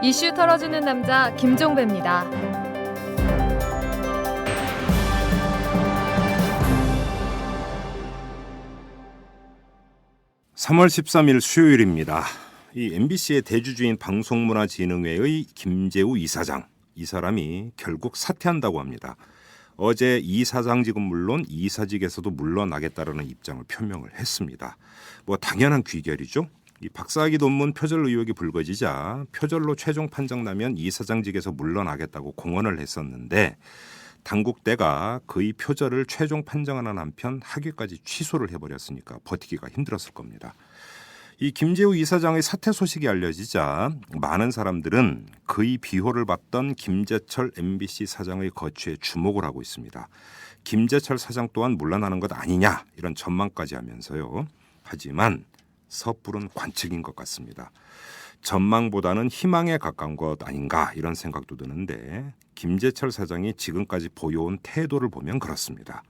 이슈 털어주는 남자 김종배입니다. 3월 13일 수요일입니다. 이 MBC의 대주주인 방송문화진흥회의 김재우 이사장, 이 사람이 결국 사퇴한다고 합니다. 어제 이사장직은 물론 이사직에서도 물러나겠다라는 입장을 표명을 했습니다. 뭐 당연한 귀결이죠. 이 박사학위 논문 표절 의혹이 불거지자 표절로 최종 판정 나면 이사장직에서 물러나겠다고 공언을 했었는데 당국대가 그의 표절을 최종 판정하는 한편 학위까지 취소를 해버렸으니까 버티기가 힘들었을 겁니다. 이 김재우 이사장의 사퇴 소식이 알려지자 많은 사람들은 그의 비호를 받던 김재철 MBC 사장의 거취에 주목을 하고 있습니다. 김재철 사장 또한 물러나는 것 아니냐 이런 전망까지 하면서요. 하지만 섣부른 관측인 것 같습니다. 전망보다는 희망에 가까운 것 아닌가 이런 생각도 드는데 김재철 사장이 지금까지 보여온 태도를 보면 그렇습니다.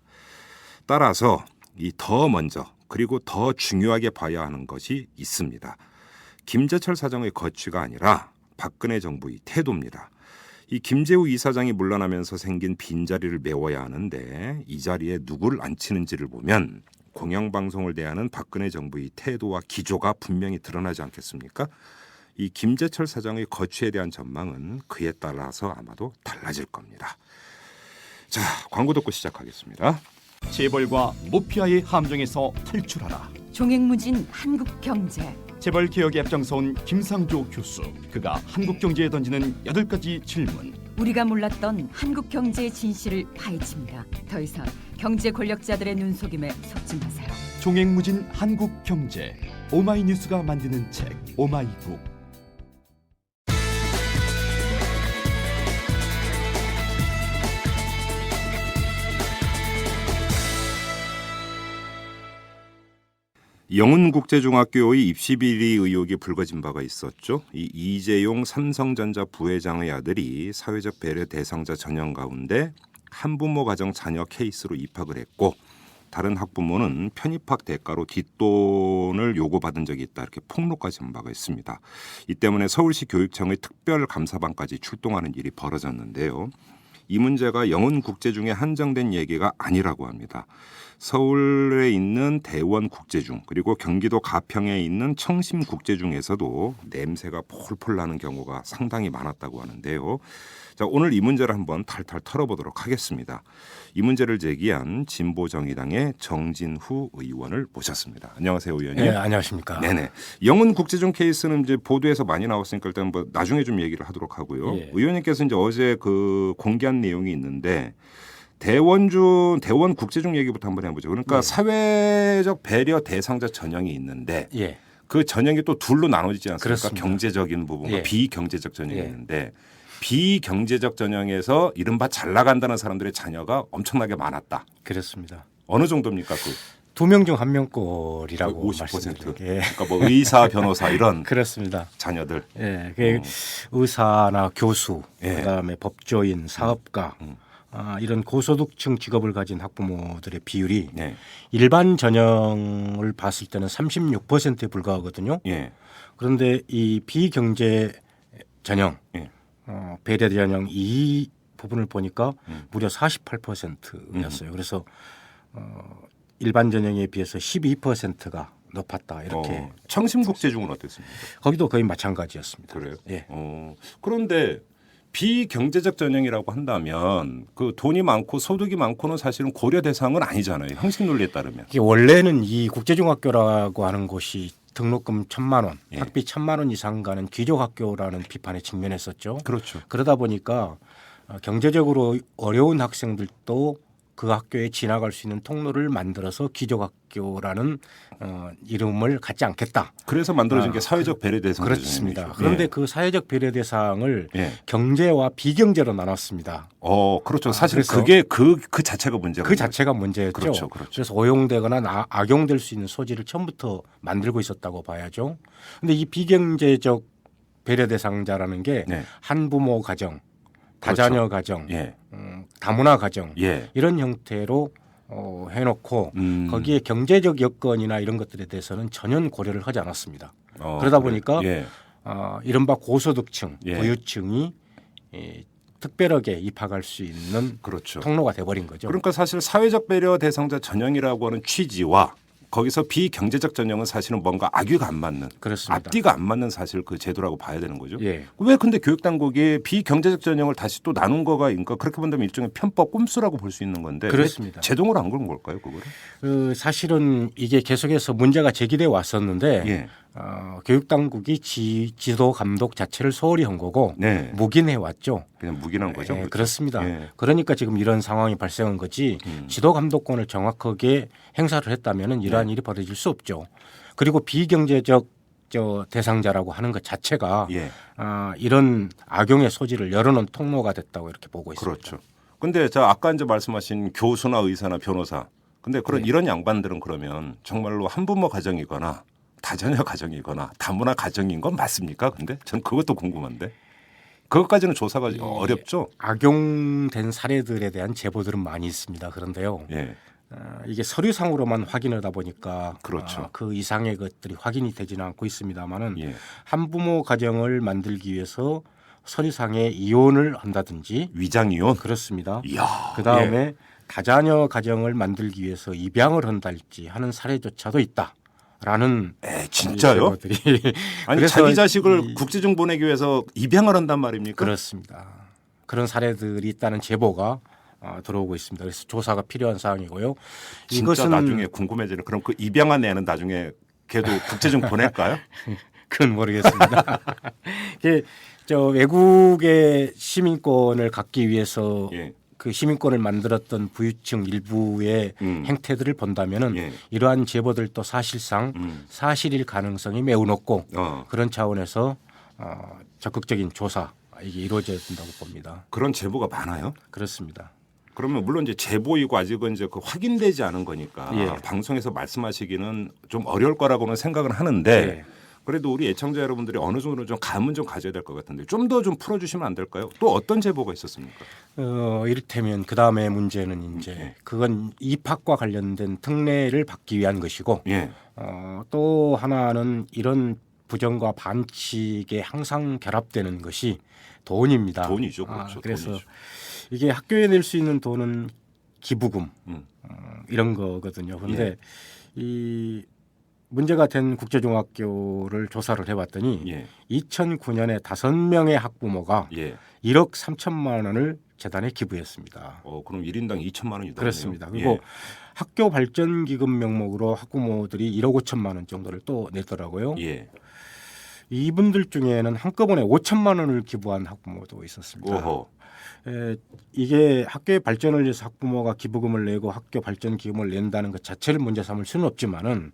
따라서 이 더 먼저 그리고 더 중요하게 봐야 하는 것이 있습니다. 김재철 사장의 거취가 아니라 박근혜 정부의 태도입니다. 이 김재우 이사장이 물러나면서 생긴 빈자리를 메워야 하는데 이 자리에 누구를 앉히는지를 보면 공영방송을 대하는 박근혜 정부의 태도와 기조가 분명히 드러나지 않겠습니까? 이 김재철 사장의 거취에 대한 전망은 그에 따라서 아마도 달라질 겁니다. 자, 광고 듣고 시작하겠습니다. 재벌과 모피아의 함정에서 탈출하라. 종횡무진 한국경제. 재벌 개혁에 앞장서온 김상조 교수. 그가 한국경제에 던지는 8가지 질문. 우리가 몰랐던 한국경제의 진실을 파헤칩니다. 더 이상 경제 권력자들의 눈속임에 속지 마세요. 종횡무진 한국경제. 오마이뉴스가 만드는 책 오마이북. 영훈국제중학교의 입시비리 의혹이 불거진 바가 있었죠. 이 이재용 삼성전자 부회장의 아들이 사회적 배려 대상자 전형 가운데 한부모 가정 자녀 케이스로 입학을 했고 다른 학부모는 편입학 대가로 뒷돈을 요구받은 적이 있다 이렇게 폭로까지 한 바가 있습니다. 이 때문에 서울시 교육청의 특별감사반까지 출동하는 일이 벌어졌는데요. 이 문제가 영훈국제중에 한정된 얘기가 아니라고 합니다. 서울에 있는 대원국제중 그리고 경기도 가평에 있는 청심국제중에서도 냄새가 폴폴 나는 경우가 상당히 많았다고 하는데요. 자, 오늘 이 문제를 한번 탈탈 털어보도록 하겠습니다. 이 문제를 제기한 진보정의당의 정진후 의원을 모셨습니다. 안녕하세요, 의원님. 네, 안녕하십니까. 네네. 영훈국제중 케이스는 이제 보도에서 많이 나왔으니까 일단 뭐 나중에 좀 얘기를 하도록 하고요. 예. 의원님께서 이제 어제 그 공개한 내용이 있는데 대원국제중 얘기부터 한번 해보죠. 그러니까 예. 사회적 배려 대상자 전형이 있는데 예. 그 전형이 또 둘로 나눠지지 않습니까? 그렇습니다. 경제적인 부분과 예. 비경제적 전형이 예. 있는데 비경제적 전형에서 이른바 잘 나간다는 사람들의 자녀가 엄청나게 많았다. 그렇습니다. 어느 정도입니까? 그 두 명 중 한 명꼴이라고 50%. 말씀드릴게요. 예. 그러니까 뭐 의사, 변호사 이런 그렇습니다. 자녀들. 예, 그 의사나 교수, 예. 그다음에 법조인, 사업가 이런 고소득층 직업을 가진 학부모들의 비율이 네. 일반 전형을 봤을 때는 36%에 불과하거든요. 예. 그런데 이 비경제 전형, 예. 배려 전형 이 부분을 보니까 무려 48%였어요. 그래서 일반 전형에 비해서 12%가 높았다 이렇게. 청심국제중은 어땠습니까? 거기도 거의 마찬가지였습니다. 그래요? 예. 그런데 비경제적 전형이라고 한다면 그 돈이 많고 소득이 많고는 사실은 고려 대상은 아니잖아요. 형식 논리에 따르면. 이게 원래는 이 국제중학교라고 하는 곳이 등록금 1,000만 원, 예. 학비 1,000만 원 이상 가는 귀족학교라는 비판에 직면했었죠. 그렇죠. 그러다 보니까 경제적으로 어려운 학생들도 그 학교에 진학할 수 있는 통로를 만들어서 기족학교라는 이름을 갖지 않겠다. 그래서 만들어진 게 사회적 배려 대상. 그렇습니다. 그런데 그 사회적 배려 대상을 예. 경제와 비경제로 나눴습니다. 그렇죠. 사실 그래서 그게 그 자체가 문제가. 그 자체가 문제였죠. 그렇죠, 그렇죠. 그래서 오용되거나 악용될 수 있는 소지를 처음부터 만들고 있었다고 봐야죠. 그런데 이 비경제적 배려 대상자라는 게 네. 한부모 가정, 그렇죠. 다자녀 가정, 예. 다문화 가정 예. 이런 형태로 해놓고 거기에 경제적 여건이나 이런 것들에 대해서는 전혀 고려를 하지 않았습니다. 그러다 보니까 예. 이른바 고소득층, 예. 부유층이 특별하게 입학할 수 있는 그렇죠. 통로가 돼버린 거죠. 그러니까 사실 사회적 배려 대상자 전형이라고 하는 취지와 거기서 비경제적 전형은 사실은 뭔가 악유가 안 맞는 그렇습니다. 앞뒤가 안 맞는 사실 그 제도라고 봐야 되는 거죠. 예. 왜 근데 교육당국이 비경제적 전형을 다시 또 나눈 거가 그러니까 그렇게 본다면 일종의 편법 꼼수라고 볼 수 있는 건데 그렇습니다. 왜 제동으로 안 그런 걸까요, 그거를? 사실은 이게 계속해서 문제가 제기돼 왔었는데 예. 교육당국이 지도 감독 자체를 소홀히 한 거고 네. 묵인해 왔죠. 그냥 묵인한 거죠. 예, 그렇죠? 그렇습니다. 예. 그러니까 지금 이런 상황이 발생한 거지 지도 감독권을 정확하게 행사를 했다면 이러한 일이 벌어질 수 없죠. 그리고 비경제적 대상자라고 하는 것 자체가 예. 이런 악용의 소지를 열어놓은 통로가 됐다고 이렇게 보고 있습니다. 그렇죠. 근데 아까 이제 말씀하신 교수나 의사나 변호사 근데 그런 이런 양반들은 그러면 정말로 한부모 가정이거나 다자녀 가정이거나 다문화 가정인 건 맞습니까? 근데 전 그것도 궁금한데 그것까지는 조사가 어렵죠. 악용된 사례들에 대한 제보들은 많이 있습니다. 그런데요. 예. 이게 서류상으로만 확인하다 보니까 그렇죠. 그 이상의 것들이 확인이 되지는 않고 있습니다만은 예. 한부모 가정을 만들기 위해서 서류상에 이혼을 한다든지 위장 이혼. 그렇습니다. 이야. 그 다음에 예. 다자녀 가정을 만들기 위해서 입양을 한달지 하는 사례조차도 있다라는 진짜요? 제보들이 아니 그래서 자기 자식을 국제중 보내기 위해서 입양을 한단 말입니까? 그렇습니다. 그런 사례들이 있다는 제보가 들어오고 있습니다. 그래서 조사가 필요한 사항이고요. 진짜 이것은 나중에 궁금해지는 그럼 그 입양한 애는 나중에 걔도 국제중 보낼까요? 그건 모르겠습니다. 이게 외국의 시민권을 갖기 위해서 예. 그 시민권을 만들었던 부유층 일부의 행태들을 본다면은 예. 이러한 제보들도 사실상 사실일 가능성이 매우 높고 그런 차원에서 적극적인 조사 이게 이루어져야 된다고 봅니다. 그런 제보가 많아요? 그렇습니다. 그러면 물론 이제 제보이고 아직은 이제 그 확인되지 않은 거니까 예. 방송에서 말씀하시기는 좀 어려울 거라고는 생각은 하는데 예. 그래도 우리 애청자 여러분들이 어느 정도는 좀 감은 좀 가져야 될 것 같은데 좀 더 좀 풀어주시면 안 될까요? 또 어떤 제보가 있었습니까? 이를테면 그 다음에 문제는 이제 그건 입학과 관련된 특례를 받기 위한 것이고 예. 또 하나는 이런 부정과 반칙에 항상 결합되는 것이 돈입니다. 돈이죠, 그렇죠. 그래서 돈이죠. 이게 학교에 낼 수 있는 돈은 기부금 이런 거거든요. 그런데 이 문제가 된 국제중학교를 조사를 해봤더니 예. 2009년에 5명의 학부모가 예. 1억 3천만 원을 재단에 기부했습니다. 그럼 1인당 2천만 원이 넘네요. 그렇습니다. 그리고 학교 발전 기금 명목으로 학부모들이 1억 5천만 원 정도를 또 냈더라고요. 예. 이분들 중에는 한꺼번에 5천만 원을 기부한 학부모도 있었습니다. 오호. 이게 학교의 발전을 위해서 학부모가 기부금을 내고 학교 발전 기금을 낸다는 것 자체를 문제 삼을 수는 없지만은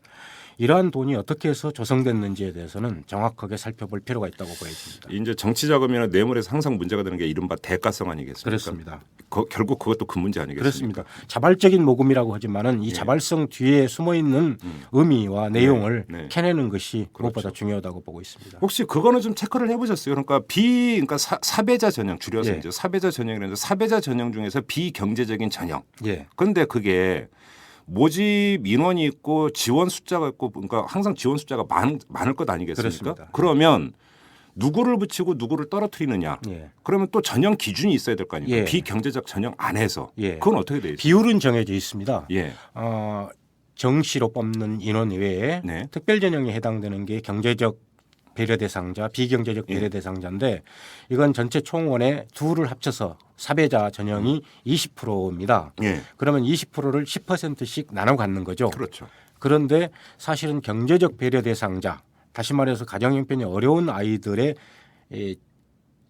이러한 돈이 어떻게 해서 조성됐는지에 대해서는 정확하게 살펴볼 필요가 있다고 보여집니다. 이제 정치 자금이나 뇌물에서 항상 문제가 되는 게 이른바 대가성 아니겠습니까? 그렇습니다. 결국 그것도 그 문제 아니겠습니까? 그렇습니다. 자발적인 모금이라고 하지만은 이 자발성 뒤에 숨어 있는 의미와 내용을 캐내는 것이 무엇보다 중요하다고 보고 있습니다. 혹시 그거는 좀 체크를 해보셨어요? 그러니까 사배자 전형 줄여서 예. 이제 사배자 전형이라는데 사배자 전형 중에서 비경제적인 전형. 예. 그런데 그게 모집 인원이 있고 지원 숫자가 있고 그러니까 항상 지원 숫자가 많을 것 아니겠습니까? 그렇습니다. 그러면 누구를 붙이고 누구를 떨어뜨리느냐? 예. 그러면 또 전형 기준이 있어야 될 거 아닙니까? 예. 비경제적 전형 안에서 예. 그건 어떻게 되어 있어요? 비율은 정해져 있습니다. 예. 정시로 뽑는 인원 외에 네. 특별 전형에 해당되는 게 경제적 배려 대상자, 비경제적 배려 대상자인데 이건 전체 총원의 둘을 합쳐서 사배자 전형이 20%입니다. 예. 그러면 20%를 10%씩 나눠 갖는 거죠. 그렇죠. 그런데 사실은 경제적 배려 대상자, 다시 말해서 가정 형편이 어려운 아이들의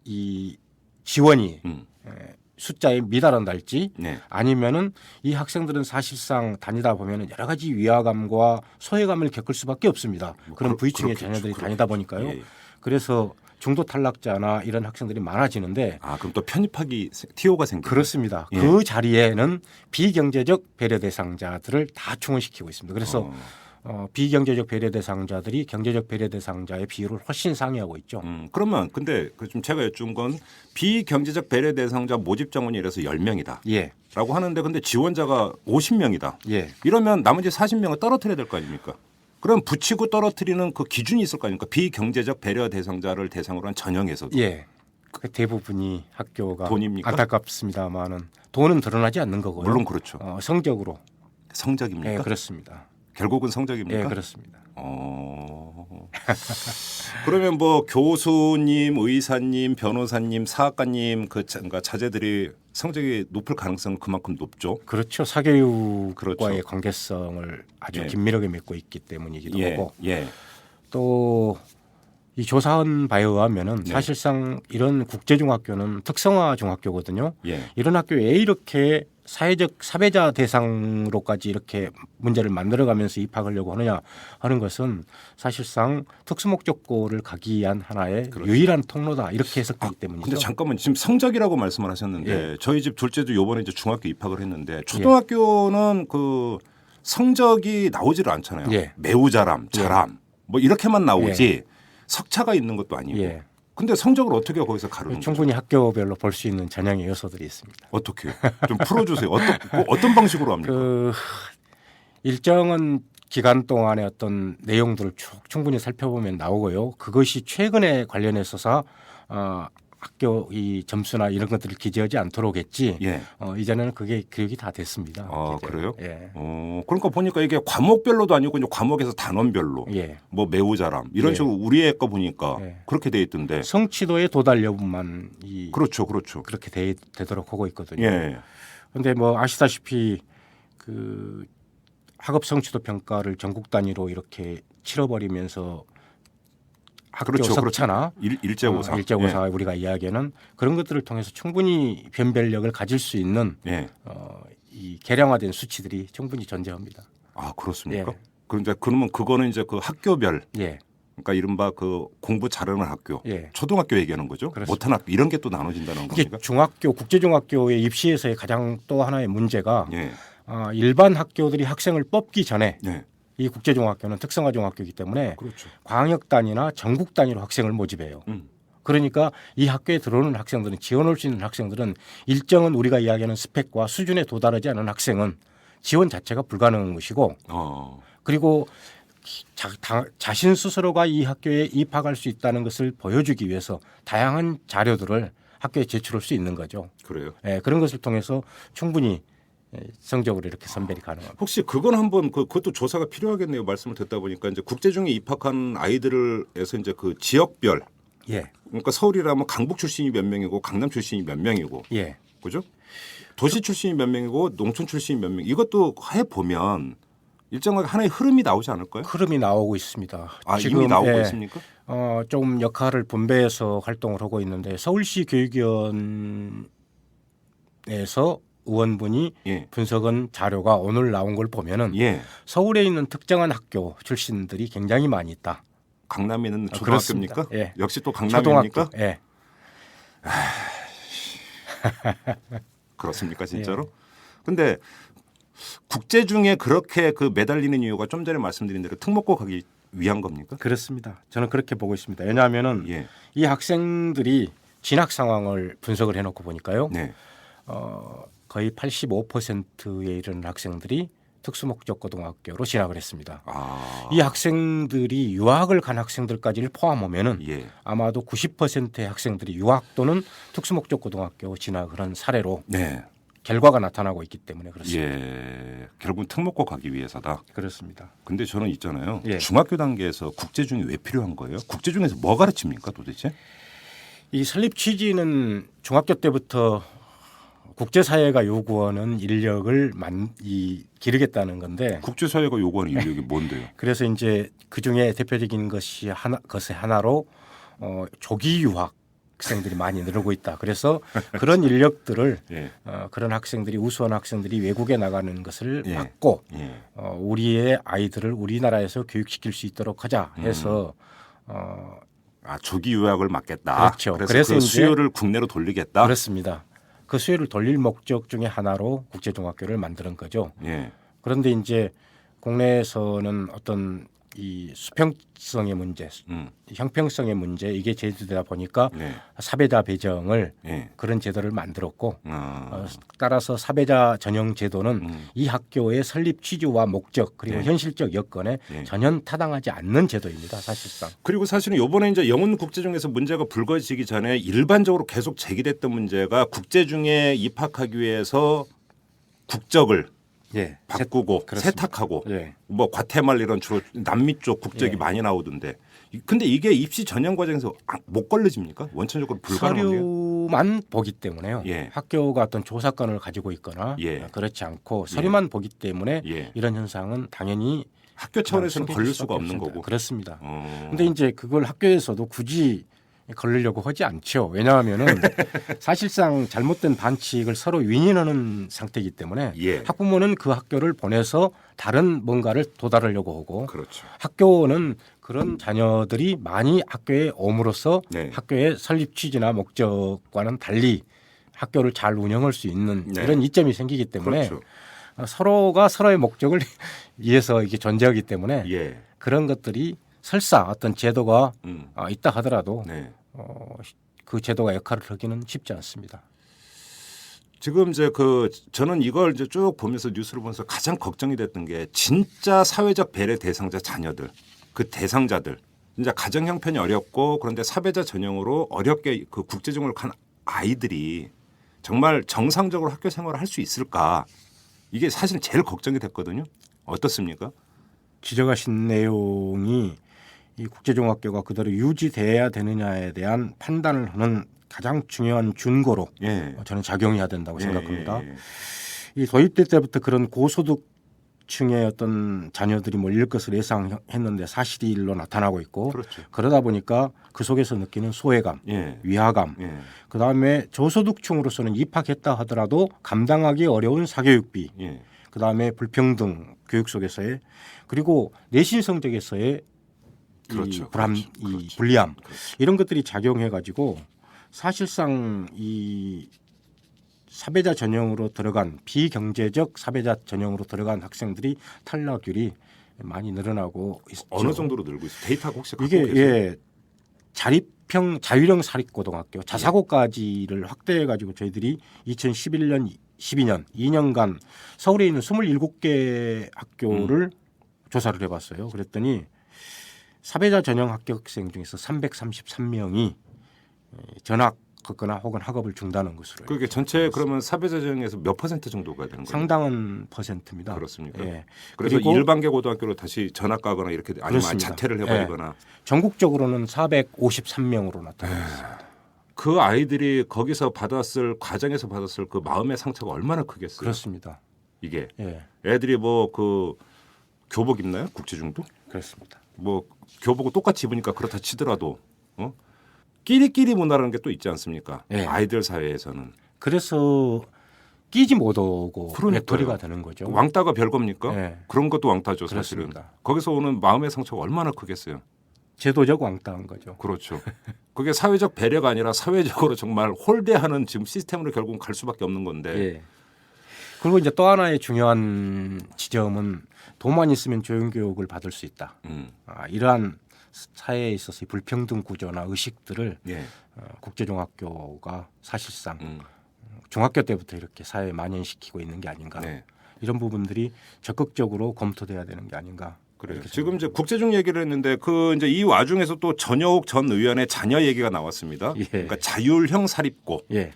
이 지원이 숫자에 미달한달지 네. 아니면은 이 학생들은 사실상 다니다 보면은 여러 가지 위화감과 소외감을 겪을 수밖에 없습니다. 그런 부유층의 자녀들이 다니다 보니까요. 예. 그래서 중도 탈락자나 이런 학생들이 많아지는데 그럼 또 편입하기 TO가 생기죠. 그렇습니다. 예. 그 자리에는 비경제적 배려 대상자들을 다 충원시키고 있습니다. 그래서 비경제적 배려 대상자들이 경제적 배려 대상자의 비율을 훨씬 상회하고 있죠. 그러면 근데 좀 제가 여쭌 건 비경제적 배려 대상자 모집 정원이 이래서 10명이다. 예. 라고 하는데 근데 지원자가 50명이다. 예. 이러면 나머지 40명을 떨어뜨려야 될 거 아닙니까? 그럼 붙이고 떨어뜨리는 그 기준이 있을 거 아닙니까? 비경제적 배려 대상자를 대상으로 한 전형에서도. 예. 그 대부분이 학교가 돈입니까? 안타깝습니다만은 돈은 드러나지 않는 거고요. 물론 그렇죠. 성적으로. 성적입니까? 예, 그렇습니다. 결국은 성적입니까? 예, 그렇습니다. 그러면 뭐 교수님, 의사님, 변호사님, 사학과님 그러니까 자제들이 성적이 높을 가능성은 그만큼 높죠. 그렇죠. 사교육과의 그렇죠. 관계성을 아주 예. 긴밀하게 맺고 있기 때문이기도 예, 하고 예, 또 이 조사한 바에 의하면은 네. 사실상 이런 국제중학교는 특성화 중학교거든요. 예. 이런 학교에 이렇게 사회적 사배자 대상으로까지 이렇게 문제를 만들어가면서 입학하려고 하느냐 하는 것은 사실상 특수목적고를 가기 위한 하나의 그렇죠. 유일한 통로다 이렇게 해석되기 때문이죠. 근데 잠깐만 지금 성적이라고 말씀을 하셨는데 예. 저희 집 둘째도 요번에 이제 중학교 입학을 했는데 초등학교는 그 성적이 나오지를 않잖아요. 예. 매우 잘함, 잘함 뭐 이렇게만 나오지 석차가 있는 것도 아니고. 예. 근데 성적을 어떻게 거기서 가르는 거죠? 충분히 학교별로 볼 수 있는 전형의 요소들이 있습니다. 어떻게 좀 풀어주세요. 어떤 방식으로 합니까? 그 일정한 기간 동안의 어떤 내용들을 쭉 충분히 살펴보면 나오고요. 그것이 최근에 관련해서서 학교 이 점수나 이런 것들을 기재하지 않도록 했지. 예. 이제는 그게 교육이 다 됐습니다. 아, 이제. 그래요? 예. 그러니까 보니까 이게 과목별로도 아니고 이제 과목에서 단원별로 예. 뭐 매우 잘함 이런 예. 식으로 우리 애 거 보니까 예. 그렇게 돼 있던데. 성취도의 도달 여부만 그렇죠. 그렇게 되도록 하고 있거든요. 예. 그런데 뭐 아시다시피 그 학업 성취도 평가를 전국 단위로 이렇게 치러버리면서 학교 그렇죠. 석차나 일제고사. 일제고사 우리가 이야기하는 그런 것들을 통해서 충분히 변별력을 가질 수 있는 예. 이 개량화된 수치들이 충분히 존재합니다. 아 그렇습니까? 예. 그런데 그러면 그거는 이제 그 학교별, 예, 그러니까 이른바 그 공부 잘하는 학교, 예. 초등학교 얘기하는 거죠. 그렇습니다. 못한 학교 이런 게 또 나눠진다는 이게 겁니까? 중학교 국제중학교의 입시에서의 가장 또 하나의 문제가 예. 일반 학교들이 학생을 뽑기 전에 예. 이 국제중학교는 특성화 중학교이기 때문에 그렇죠. 광역 단위나 전국 단위로 학생을 모집해요. 그러니까 이 학교에 들어오는 학생들은 지원할 수 있는 학생들은 일정한 우리가 이야기하는 스펙과 수준에 도달하지 않은 학생은 지원 자체가 불가능한 것이고 그리고 자신 스스로가 이 학교에 입학할 수 있다는 것을 보여주기 위해서 다양한 자료들을 학교에 제출할 수 있는 거죠. 그래요. 예, 그런 것을 통해서 충분히 성적으로 이렇게 선별이 가능합니다. 혹시 그건 한번 그것도 조사가 필요하겠네요. 말씀을 듣다 보니까 이제 국제중에 입학한 아이들을에서 이제 그 지역별, 예, 그러니까 서울이라면 강북 출신이 몇 명이고 강남 출신이 몇 명이고, 예, 그죠? 도시 출신이 몇 명이고 농촌 출신이 몇 명. 이것도 해 보면 일정하게 하나의 흐름이 나오지 않을까요? 흐름이 나오고 있습니다. 아, 지금, 이미 나오고 예, 있습니까? 좀 역할을 분배해서 활동을 하고 있는데 서울시 교육위원회에서 의원분이 예. 분석한 자료가 오늘 나온 걸 보면은 예. 서울에 있는 특정한 학교 출신들이 굉장히 많이 있다. 강남에 있는 그렇습니다. 초등학교입니까? 예. 역시 또 강남입니까? 초등학교. 예. 그렇습니까, 진짜로? 근데 국제 중에 그렇게 그 매달리는 이유가 좀 전에 말씀드린 대로 특목고 가기 위한 겁니까? 그렇습니다. 저는 그렇게 보고 있습니다. 왜냐하면은 예. 이 학생들이 진학 상황을 분석을 해놓고 보니까요. 네. 거의 85%에 이르는 학생들이 특수목적고등학교로 진학을 했습니다. 이 학생들이 유학을 간 학생들까지를 포함하면은 예. 아마도 90%의 학생들이 유학 또는 특수목적고등학교 진학을 한 사례로 네. 결과가 나타나고 있기 때문에 그렇습니다. 예. 결국은 특목고 가기 위해서다. 그렇습니다. 근데 저는 있잖아요. 예. 중학교 단계에서 국제중이 왜 필요한 거예요? 국제중에서 뭐 가르칩니까 도대체? 이 설립 취지는 중학교 때부터 국제사회가 요구하는 인력을 기르겠다는 건데 국제사회가 요구하는 인력이 뭔데요? 그래서 이제 그 중에 대표적인 것의 하나로 조기 유학생들이 많이 늘고 있다. 그래서 그런 인력들을 예. 그런 학생들이 우수한 학생들이 외국에 나가는 것을 예. 막고 예. 우리의 아이들을 우리나라에서 교육시킬 수 있도록 하자 해서 조기 유학을 막겠다. 그렇죠. 그래서 그래서 그 이제 수요를 국내로 돌리겠다. 그렇습니다. 그 수요를 돌릴 목적 중에 하나로 국제중학교를 만드는 거죠. 예. 그런데 이제 국내에서는 어떤 이 수평성의 문제, 음. 형평성의 문제 이게 제기되다 보니까 네. 사배자 배정을 네. 그런 제도를 만들었고 아. 따라서 사배자 전형 제도는 음. 이 학교의 설립 취지와 목적 그리고 네. 현실적 여건에 네. 전혀 타당하지 않는 제도입니다. 사실상. 그리고 사실은 이번에 이제 영훈 국제중에서 문제가 불거지기 전에 일반적으로 계속 제기됐던 문제가 국제중에 입학하기 위해서 국적을 예. 바꾸고 그렇습니다. 세탁하고 예. 뭐 과테말라 이런 주로 남미 쪽 국적이 예. 많이 나오던데 근데 이게 입시 전형 과정에서 못 걸러집니까? 원천적으로 불가능한 게? 서류만 보기 때문에요. 예. 학교가 어떤 조사권을 가지고 있거나 예. 그렇지 않고 서류만 보기 때문에 예. 이런 현상은 당연히 학교 차원에서는 생길 걸릴 수밖에 수가 없는 없습니다. 거고. 그렇습니다. 어. 근데 이제 그걸 학교에서도 굳이 걸리려고 하지 않죠. 왜냐하면은 사실상 잘못된 반칙을 서로 윈윈하는 상태이기 때문에 예. 학부모는 그 학교를 보내서 다른 뭔가를 도달하려고 하고 그렇죠. 학교는 그런 자녀들이 많이 학교에 옴으로써 네. 학교의 설립 취지나 목적과는 달리 학교를 잘 운영할 수 있는 네. 이런 이점이 생기기 때문에 그렇죠. 서로가 서로의 목적을 위해서 이게 존재하기 때문에 예. 그런 것들이 설사 어떤 제도가 있다 하더라도 네. 그 제도가 역할을 하기는 쉽지 않습니다. 지금 이제 저는 이걸 이제 쭉 보면서 뉴스를 보면서 가장 걱정이 됐던 게 진짜 사회적 배려 대상자 자녀들, 그 대상자들, 진짜 가정 형편이 어렵고 그런데 사배자 전형으로 어렵게 그 국제중을 간 아이들이 정말 정상적으로 학교 생활을 할 수 있을까? 이게 사실 제일 걱정이 됐거든요. 어떻습니까? 지적하신 내용이 이 국제중학교가 그대로 유지돼야 되느냐에 대한 판단을 하는 가장 중요한 준고로 예. 저는 작용해야 된다고 생각합니다. 예. 이 도입될 때부터 그런 고소득층의 어떤 자녀들이 몰릴 것을 예상했는데 사실이 일로 나타나고 있고 그렇죠. 그러다 보니까 그 속에서 느끼는 소외감, 예. 위화감, 예. 그다음에 저소득층으로서는 입학했다 하더라도 감당하기 어려운 사교육비, 예. 그다음에 불평등 교육 속에서의 그리고 내신 성적에서의 그렇죠. 이 불안, 그렇죠. 이 그렇죠. 불리함 그렇죠. 이런 것들이 작용해 가지고 사실상 이 사배자 전형으로 들어간 비경제적 사배자 전형으로 들어간 학생들이 탈락률이 많이 늘어나고 있죠. 어느 정도로 늘고 있어요? 데이터가 혹시 갖고 이게 계세요? 예 자율형 사립고등학교 자사고까지를 확대해 가지고 저희들이 2011년 12년 2년간 서울에 있는 27개 학교를 조사를 해봤어요. 그랬더니 사배자 전형 합격생 중에서 333명이 전학했거나 혹은 학업을 중단한 것으로 그게 전체 그러면 사배자 전형에서 몇 퍼센트 정도가 되는 거예요? 상당한 퍼센트입니다. 그렇습니까? 예. 그래서 그리고 일반계 고등학교로 다시 전학 가거나 이렇게 아니면 그렇습니다. 자퇴를 해버리거나 전국적으로는 453명으로 나타났습니다. 그 아이들이 거기서 받았을 과정에서 받았을 그 마음의 상처가 얼마나 크겠어요? 그렇습니다. 이게 예, 애들이 뭐 그 교복 입나요? 국제중도? 그렇습니다. 뭐 교복을 똑같이 입으니까 그렇다 치더라도 끼리끼리 문화라는 게 또 있지 않습니까? 예. 아이들 사회에서는 그래서 끼지 못하고 그러니까요. 외톨이가 되는 거죠. 왕따가 별겁니까? 예. 그런 것도 왕따죠 사실은. 그렇습니다. 거기서 오는 마음의 상처가 얼마나 크겠어요. 제도적 왕따한 거죠. 그렇죠. 그게 사회적 배려가 아니라 사회적으로 정말 홀대하는 지금 시스템으로 결국 갈 수밖에 없는 건데. 예. 그리고 이제 또 하나의 중요한 지점은 돈만 있으면 조용교육을 받을 수 있다. 이러한 사회에 있어서 이 불평등 구조나 의식들을 예. 국제중학교가 사실상 음. 중학교 때부터 이렇게 사회에 만연시키고 있는 게 아닌가. 네. 이런 부분들이 적극적으로 검토돼야 되는 게 아닌가. 그래요. 이렇게 지금 이제 국제중 얘기를 했는데 그 이제 이 와중에서 또 전효옥 전 의원의 자녀 얘기가 나왔습니다. 예. 그러니까 자율형 사립고. 예.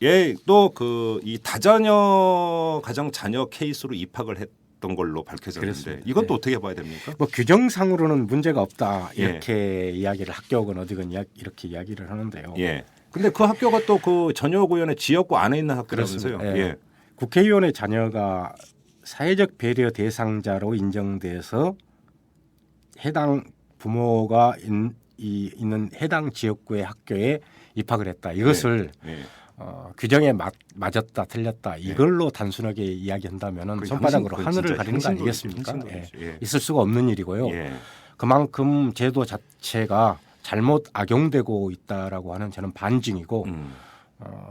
예, 또 그 이 다자녀 가정 자녀 케이스로 입학을 했던 걸로 밝혀졌는데 그렇습니다. 이건 또 예. 어떻게 봐야 됩니까? 뭐 규정상으로는 문제가 없다 예. 이렇게 이야기를 학교건 어디건 이렇게 이야기를 하는데요. 예. 근데 그 학교가 또 그 전효옥 의원의 지역구 안에 있는 학교라면서요. 그렇습니다. 예. 예. 국회의원의 자녀가 사회적 배려 대상자로 인정돼서 해당 부모가 있는 해당 지역구의 학교에 입학을 했다. 이것을 예. 규정에 맞았다, 틀렸다 이걸로 단순하게 이야기한다면은 그 손바닥으로 형신- 하늘을 진짜 가리는 거 형신도- 아니겠습니까? 형신도 예. 예. 있을 수가 없는 일이고요. 예. 그만큼 제도 자체가 잘못 악용되고 있다라고 하는 저는 반증이고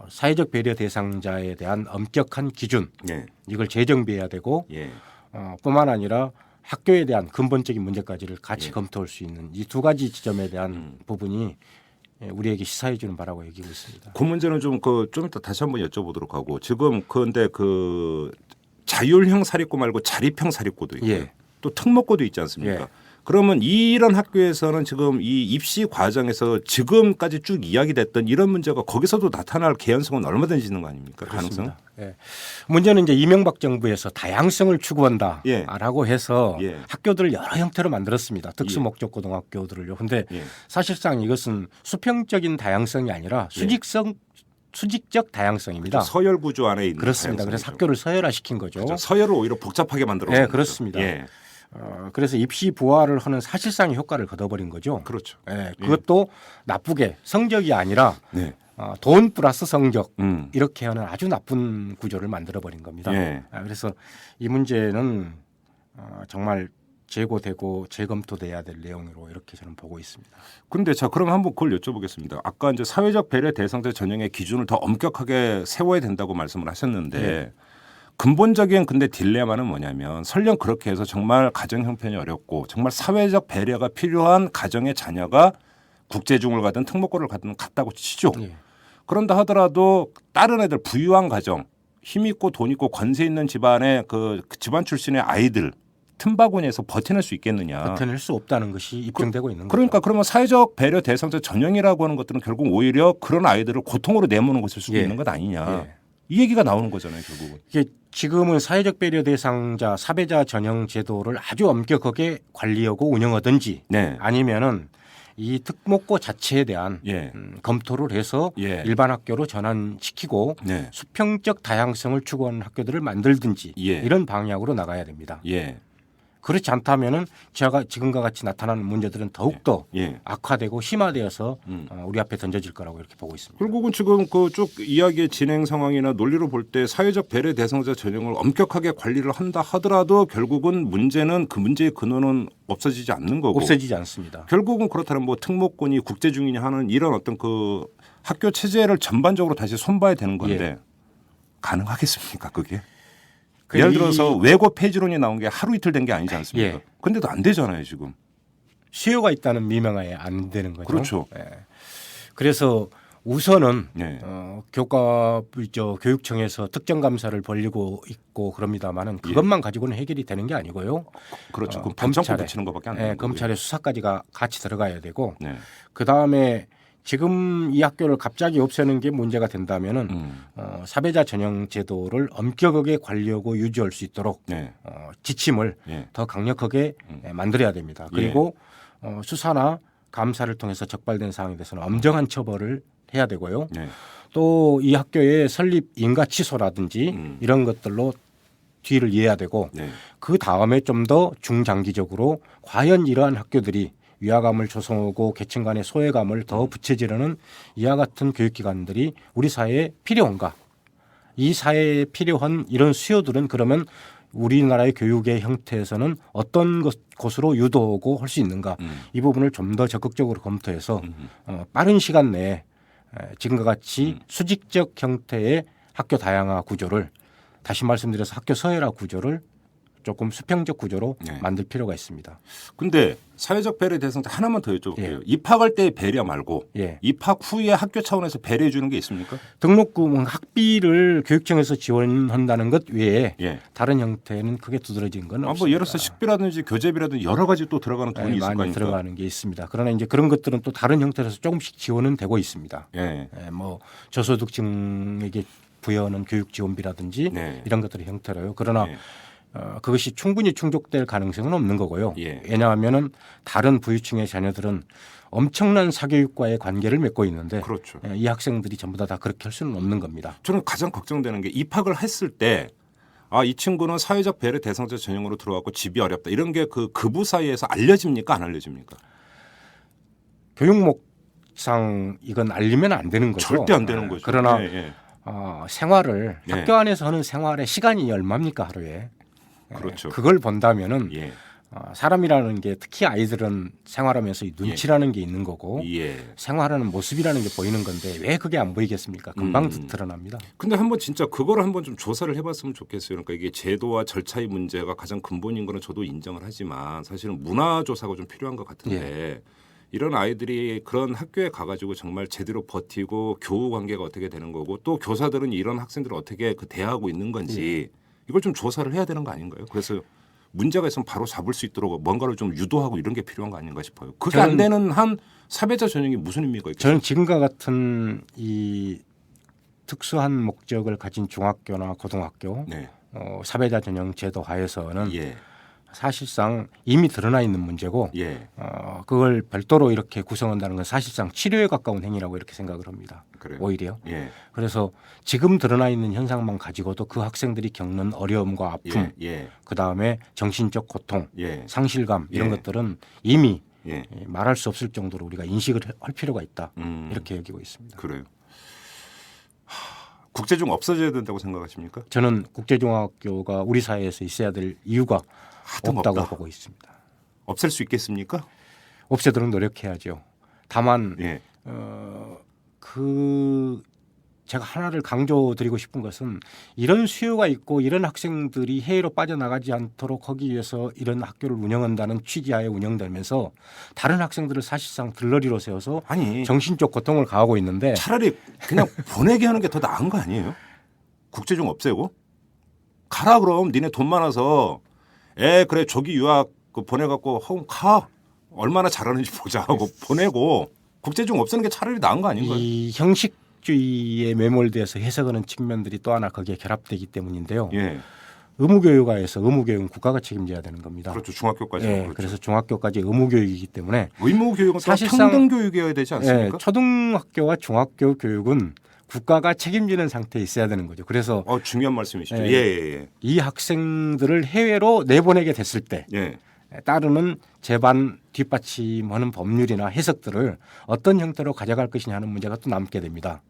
사회적 배려 대상자에 대한 엄격한 기준 예. 이걸 재정비해야 되고 예. 뿐만 아니라 학교에 대한 근본적인 문제까지를 같이 예. 검토할 수 있는 이 두 가지 지점에 대한 부분이 우리에게 시사해 주는 바라고 여기고 있습니다. 그 문제는 좀 이따 다시 한번 여쭤보도록 하고 지금 근데 그 자율형 사립고 말고 자립형 사립고도 있고 예. 또 특목고도 있지 않습니까? 예. 그러면 이런 학교에서는 지금 이 입시 과정에서 지금까지 쭉 이야기됐던 이런 문제가 거기서도 나타날 개연성은 얼마든지 있는 거 아닙니까? 가능성? 그렇습니다. 예. 문제는 이제 이명박 정부에서 다양성을 추구한다라고 해서 예. 학교들을 여러 형태로 만들었습니다. 특수 예. 목적 고등학교들을요. 근데 예. 사실상 이것은 수평적인 다양성이 아니라 수직적 다양성입니다. 서열 구조 안에 있는 그렇습니다. 그래서 다양성이죠. 학교를 서열화시킨 거죠. 그렇죠. 서열을 오히려 복잡하게 만들어. 네, 그렇습니다. 예. 그래서 입시 부활을 하는 사실상의 효과를 거둬버린 거죠. 그렇죠. 예, 그것도 나쁘게 성적이 아니라 네. 돈 플러스 성적 음. 이렇게 하는 아주 나쁜 구조를 만들어버린 겁니다. 예. 그래서 이 문제는 정말 재고되고 재검토돼야 될 내용으로 이렇게 저는 보고 있습니다. 근데 자 그럼 한번 그걸 여쭤보겠습니다. 아까 이제 사회적 배려 대상자 전형의 기준을 더 엄격하게 세워야 된다고 말씀을 하셨는데 네. 근본적인 근데 딜레마는 뭐냐면 설령 그렇게 해서 정말 가정 형편이 어렵고 정말 사회적 배려가 필요한 가정의 자녀가 국제중을 가든 특목고를 가든 갔다고 치죠. 예. 그런다 하더라도 다른 애들 부유한 가정, 힘 있고 돈 있고 권세 있는 집안의 그 집안 출신의 아이들 틈바구니에서 버텨낼 수 있겠느냐. 버텨낼 수 없다는 것이 입증되고 있는 그러니까 거죠. 그러면 사회적 배려 대상자 전형이라고 하는 것들은 결국 오히려 그런 아이들을 고통으로 내모는 것일 수도 예. 있는 것 아니냐. 예. 이 얘기가 나오는 거잖아요, 결국은. 이게 지금은 사회적 배려 대상자 사배자 전형 제도를 아주 엄격하게 관리하고 운영하든지 네. 아니면은 이 특목고 자체에 대한 예. 검토를 해서 예. 일반 학교로 전환시키고 네. 수평적 다양성을 추구하는 학교들을 만들든지 예. 이런 방향으로 나가야 됩니다. 예. 그렇지 않다면은 제가 지금과 같이 나타나는 문제들은 더욱더 예. 악화되고 심화되어서 우리 앞에 던져질 거라고 이렇게 보고 있습니다. 결국은 지금 그 쭉 이야기의 진행 상황이나 논리로 볼 때 사회적 배려 대상자 전형을 엄격하게 관리를 한다 하더라도 결국은 문제는 그 문제의 근원은 없어지지 않는 거고. 없어지지 않습니다. 결국은 그렇다면 뭐 특목고니 국제중이니 하는 이런 어떤 그 학교 체제를 전반적으로 다시 손봐야 되는 건데 예. 가능하겠습니까 그게? 그 예를 이- 들어서 외고 폐지론이 나온 게 하루 이틀 된 게 아니지 않습니까? 예. 근데도 안 되잖아요 지금. 수요가 있다는 미명하에 안 되는 거죠. 그렇죠. 예. 그래서 우선은 네. 교육청에서 특정 감사를 벌리고 있고 그럽니다만은 그것만 가지고는 해결이 되는 게 아니고요. 그렇죠. 그럼 반창고 검찰에, 붙이는 것밖에 안 예, 되는 거고요. 검찰의 수사까지가 같이 들어가야 되고 네. 그 다음에 지금 이 학교를 갑자기 없애는 게 문제가 된다면은 사배자 전형 제도를 엄격하게 관리하고 유지할 수 있도록 네. 지침을 예. 더 강력하게 만들어야 됩니다. 그리고 수사나 감사를 통해서 적발된 사항에 대해서는 엄정한 처벌을 해야 되고요. 네. 또 이 학교의 설립 인가 취소라든지 이런 것들로 뒤를 이어야 되고 네. 그 다음에 좀 더 중장기적으로 과연 이러한 학교들이 위화감을 조성하고 계층 간의 소외감을 더 부채지르는 이와 같은 교육기관들이 우리 사회에 필요한가? 이 사회에 필요한 이런 수요들은 그러면 우리나라의 교육의 형태에서는 어떤 곳으로 유도하고 할 수 있는가? 이 부분을 좀 더 적극적으로 검토해서 빠른 시간 내에 지금과 같이 수직적 형태의 학교 다양화 구조를 다시 말씀드려서 학교 서열화 구조를 조금 수평적 구조로 네. 만들 필요가 있습니다. 근데 사회적 배려 대상자 하나만 더 여쭤볼게요. 예. 입학할 때의 배려 말고 예. 입학 후에 학교 차원에서 배려해 주는 게 있습니까? 등록금 학비를 교육청에서 지원한다는 것 외에 예. 다른 형태는 크게 두드러진 건 없습니다. 뭐 예를 들어서 식비라든지 교재비라든지 여러 가지 또 들어가는 돈이 있을 거 많이 아닙니까? 들어가는 게 있습니다. 그러나 이제 그런 것들은 또 다른 형태로서 조금씩 지원은 되고 있습니다. 예. 뭐 저소득층에게 부여하는 교육 지원비라든지 네. 이런 것들의 형태로요. 그러나 예. 그것이 충분히 충족될 가능성은 없는 거고요. 예. 왜냐하면은 다른 부유층의 자녀들은 엄청난 사교육과의 관계를 맺고 있는데 그렇죠. 이 학생들이 전부 다 그렇게 할 수는 없는 겁니다. 저는 가장 걱정되는 게 입학을 했을 때 이 친구는 사회적 배려 대상자 전형으로 들어왔고 집이 어렵다. 이런 게 그 그부 사이에서 알려집니까? 안 알려집니까? 교육목상 이건 알리면 안 되는 거죠. 절대 안 되는 거죠. 그러나 예, 예. 생활을 예. 학교 안에서 하는 생활의 시간이 얼마입니까 하루에? 그렇죠. 그걸 본다면은 예. 사람이라는 게 특히 아이들은 생활하면서 이 눈치라는 게 있는 거고 예. 생활하는 모습이라는 게 보이는 건데 왜 그게 안 보이겠습니까? 금방 드러납니다. 근데 한번 진짜 그거를 한번 좀 조사를 해봤으면 좋겠어요. 그러니까 이게 제도와 절차의 문제가 가장 근본인 거는 저도 인정을 하지만 사실은 문화 조사가 좀 필요한 것 같은데 이런 아이들이 그런 학교에 가가지고 정말 제대로 버티고 교우 관계가 어떻게 되는 거고 또 교사들은 이런 학생들을 어떻게 그 대하고 있는 건지 이걸 좀 조사를 해야 되는 거 아닌가요? 그래서 문제가 있으면 바로 잡을 수 있도록 뭔가를 좀 유도하고 이런 게 필요한 거 아닌가 싶어요. 그게 안 되는 한 사배자 전형이 무슨 의미가 있겠어요? 저는 지금과 같은 이 특수한 목적을 가진 중학교나 고등학교 네. 사배자 전형 제도 하에서는 예. 사실상 이미 드러나 있는 문제고 예. 그걸 별도로 이렇게 구성한다는 건 사실상 치료에 가까운 행위라고 이렇게 생각을 합니다. 그래요. 오히려. 예. 그래서 지금 드러나 있는 현상만 가지고도 그 학생들이 겪는 어려움과 아픔, 예. 그다음에 정신적 고통, 예. 상실감 이런 예. 것들은 이미 예. 말할 수 없을 정도로 우리가 인식을 할 필요가 있다. 음. 이렇게 여기고 있습니다. 그래요. 국제중 없어져야 된다고 생각하십니까? 저는 국제중학교가 우리 사회에서 있어야 될 이유가 없다고 없다. 보고 있습니다. 없앨 수 있겠습니까? 없애도록 노력해야죠. 다만 예. 제가 하나를 강조드리고 싶은 것은 이런 수요가 있고 이런 학생들이 해외로 빠져나가지 않도록 하기 위해서 이런 학교를 운영한다는 취지하에 운영되면서 다른 학생들을 사실상 들러리로 세워서 아니 정신적 고통을 가하고 있는데 차라리 그냥 보내게 하는 게 더 나은 거 아니에요? 국제중 없애고 가라 그럼 니네 돈 많아서 그래 조기 유학 보내갖고 가 얼마나 잘하는지 보자 하고 보내고 국제중 없애는 게 차라리 나은 거 아닌가요? 이 형식주의에 매몰돼서 해석하는 측면들이 또 하나 거기에 결합되기 때문인데요. 예, 의무교육화에서 의무교육은 국가가 책임져야 되는 겁니다. 그렇죠. 중학교까지. 예, 그렇죠. 그래서 중학교까지 의무교육이기 때문에 의무교육은 사실상 평등교육이어야 되지 않습니까? 초등학교와 중학교 교육은 국가가 책임지는 상태에 있어야 되는 거죠. 그래서 중요한 말씀이시죠. 예. 예. 이 학생들을 해외로 내보내게 됐을 때 예. 따르는 재반 뒷받침하는 법률이나 해석들을 어떤 형태로 가져갈 것이냐 하는 문제가 또 남게 됩니다.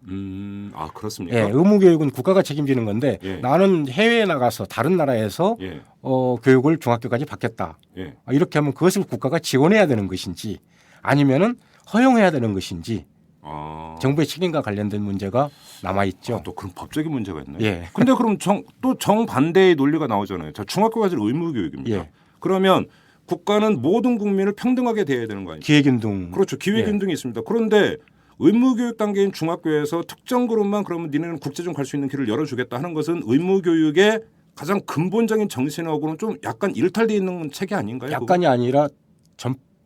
그렇습니까? 예, 의무교육은 국가가 책임지는 건데 예. 나는 해외에 나가서 다른 나라에서 예. 교육을 중학교까지 받겠다. 예. 이렇게 하면 그것을 국가가 지원해야 되는 것인지 아니면은 허용해야 되는 것인지 정부의 책임과 관련된 문제가 남아 있죠. 또 그런 법적인 문제가 있나요? 예. 근데 그럼 또 정반대의 논리가 나오잖아요. 자, 중학교까지는 의무교육입니다. 예. 그러면 국가는 모든 국민을 평등하게 대해야 되는 거 아니에요? 기회균등. 그렇죠. 기회균등이 있습니다. 그런데 의무교육 단계인 중학교에서 특정 그룹만 그러면 니네는 국제중 갈 수 있는 길을 열어주겠다 하는 것은 의무교육의 가장 근본적인 정신하고는 좀 약간 일탈돼 있는 책이 아닌가요? 약간이 아니라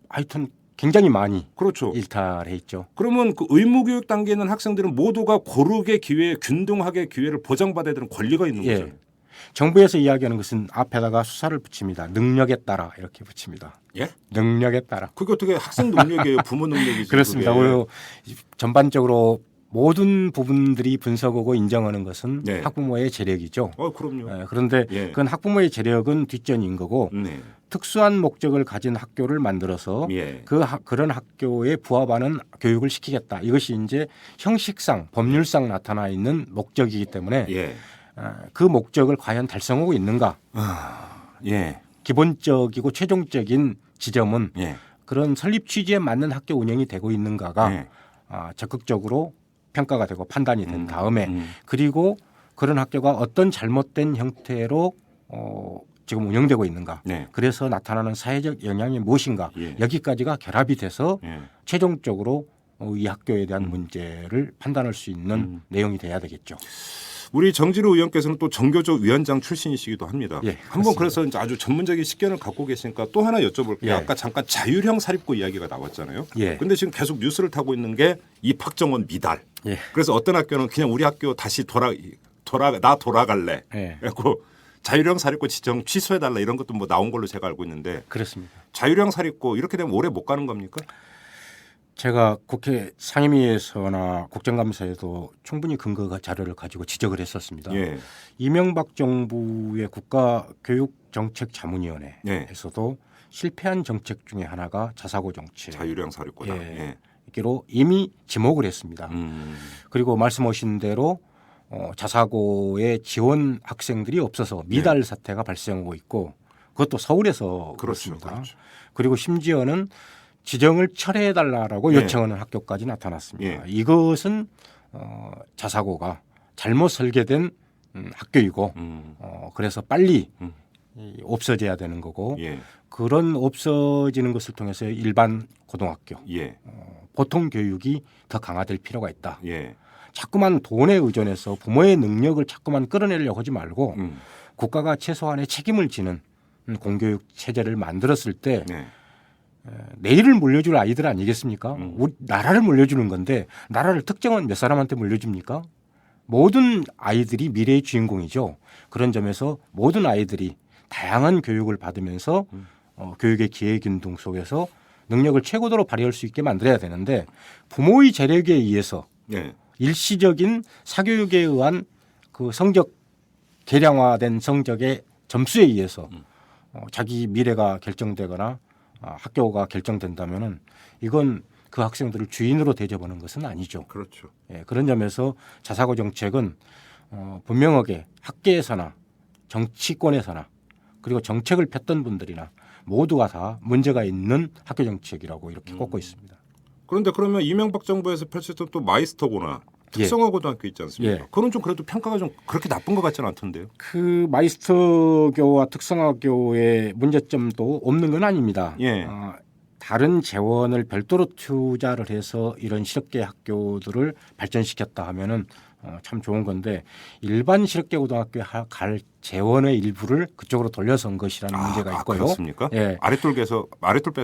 하여튼 굉장히 많이 그렇죠. 일탈해 있죠. 그러면 그 의무교육 단계에 있는 학생들은 모두가 고르게 균등하게 기회를 보장받아야 되는 권리가 있는 예. 거죠. 정부에서 이야기하는 것은 앞에다가 수사를 붙입니다. 능력에 따라 이렇게 붙입니다. 예? 능력에 따라. 그게 어떻게 학생 능력이에요? 부모 능력이지. 그렇습니다. 그게. 그리고 전반적으로 모든 부분들이 분석하고 인정하는 것은 네. 학부모의 재력이죠. 그럼요. 그런데 예. 그건 학부모의 재력은 뒷전인 거고 네. 특수한 목적을 가진 학교를 만들어서 예. 그런 학교에 부합하는 교육을 시키겠다. 이것이 이제 형식상 법률상 나타나 있는 목적이기 때문에 예. 그 목적을 과연 달성하고 있는가? 예. 기본적이고 최종적인 지점은 예. 그런 설립 취지에 맞는 학교 운영이 되고 있는가가 예. 적극적으로 평가가 되고 판단이 된 다음에 음. 그리고 그런 학교가 어떤 잘못된 형태로 지금 운영되고 있는가? 네. 그래서 나타나는 사회적 영향이 무엇인가? 예. 여기까지가 결합이 돼서 예. 최종적으로 이 학교에 대한 문제를 판단할 수 있는 내용이 돼야 되겠죠. 우리 정진우 의원께서는 또 정교조 위원장 출신이시기도 합니다. 예, 한번 그렇습니다. 그래서 이제 아주 전문적인 식견을 갖고 계시니까 또 하나 여쭤볼게요. 예. 아까 잠깐 자율형 사립고 이야기가 나왔잖아요. 예. 근데 지금 계속 뉴스를 타고 있는 게 입학정원 미달. 예. 그래서 어떤 학교는 그냥 우리 학교 다시 나 돌아갈래. 예. 그래고 자율형 사립고 지정 취소해달라 이런 것도 뭐 나온 걸로 제가 알고 있는데 그렇습니다. 자율형 사립고 이렇게 되면 오래 못 가는 겁니까? 제가 국회 상임위에서나 국정감사에도 충분히 근거가 자료를 가지고 지적을 했었습니다. 예. 이명박 정부의 국가교육정책자문위원회에서도 실패한 정책 중에 하나가 자사고 정책. 자율형 사립고다. 예. 이로 이미 지목을 했습니다. 그리고 말씀하신 대로 자사고에 지원 학생들이 없어서 미달 사태가 발생하고 있고 그것도 서울에서 그렇죠. 그렇습니다. 그렇죠. 그리고 심지어는 지정을 철회해달라고 예. 요청하는 학교까지 나타났습니다. 예. 이것은 자사고가 잘못 설계된 학교이고 그래서 빨리 없어져야 되는 거고 예. 그런 없어지는 것을 통해서 일반 고등학교 예. 보통 교육이 더 강화될 필요가 있다. 예. 자꾸만 돈에 의존해서 부모의 능력을 자꾸만 끌어내려고 하지 말고 음. 국가가 최소한의 책임을 지는 공교육 체제를 만들었을 때 네. 내일을 물려줄 아이들 아니겠습니까? 음. 우리 나라를 물려주는 건데 나라를 특정한 몇 사람한테 물려줍니까? 모든 아이들이 미래의 주인공이죠. 그런 점에서 모든 아이들이 다양한 교육을 받으면서 교육의 기회균등 속에서 능력을 최고도로 발휘할 수 있게 만들어야 되는데 부모의 재력에 의해서 예. 일시적인 사교육에 의한 그 성적 계량화된 성적의 점수에 의해서 자기 미래가 결정되거나 학교가 결정된다면은 이건 그 학생들을 주인으로 대접하는 것은 아니죠. 그렇죠. 예, 그런 점에서 자사고 정책은 분명하게 학계에서나 정치권에서나 그리고 정책을 폈던 분들이나 모두가 다 문제가 있는 학교 정책이라고 이렇게 꼽고 있습니다. 그런데 그러면 이명박 정부에서 펼쳤던 또 마이스터고나 예. 특성화고등학교 있지 않습니까? 예. 그건 좀 그래도 평가가 좀 그렇게 나쁜 것 같지는 않던데요. 그 마이스터교와 특성화교의 문제점도 없는 건 아닙니다. 예. 다른 재원을 별도로 투자를 해서 이런 실업계 학교들을 발전시켰다 하면은 참 좋은 건데 일반 실업계 고등학교에 갈 재원의 일부를 그쪽으로 돌려서 온 것이라는 문제가 있고요. 그렇습니까? 예. 아랫돌 빼서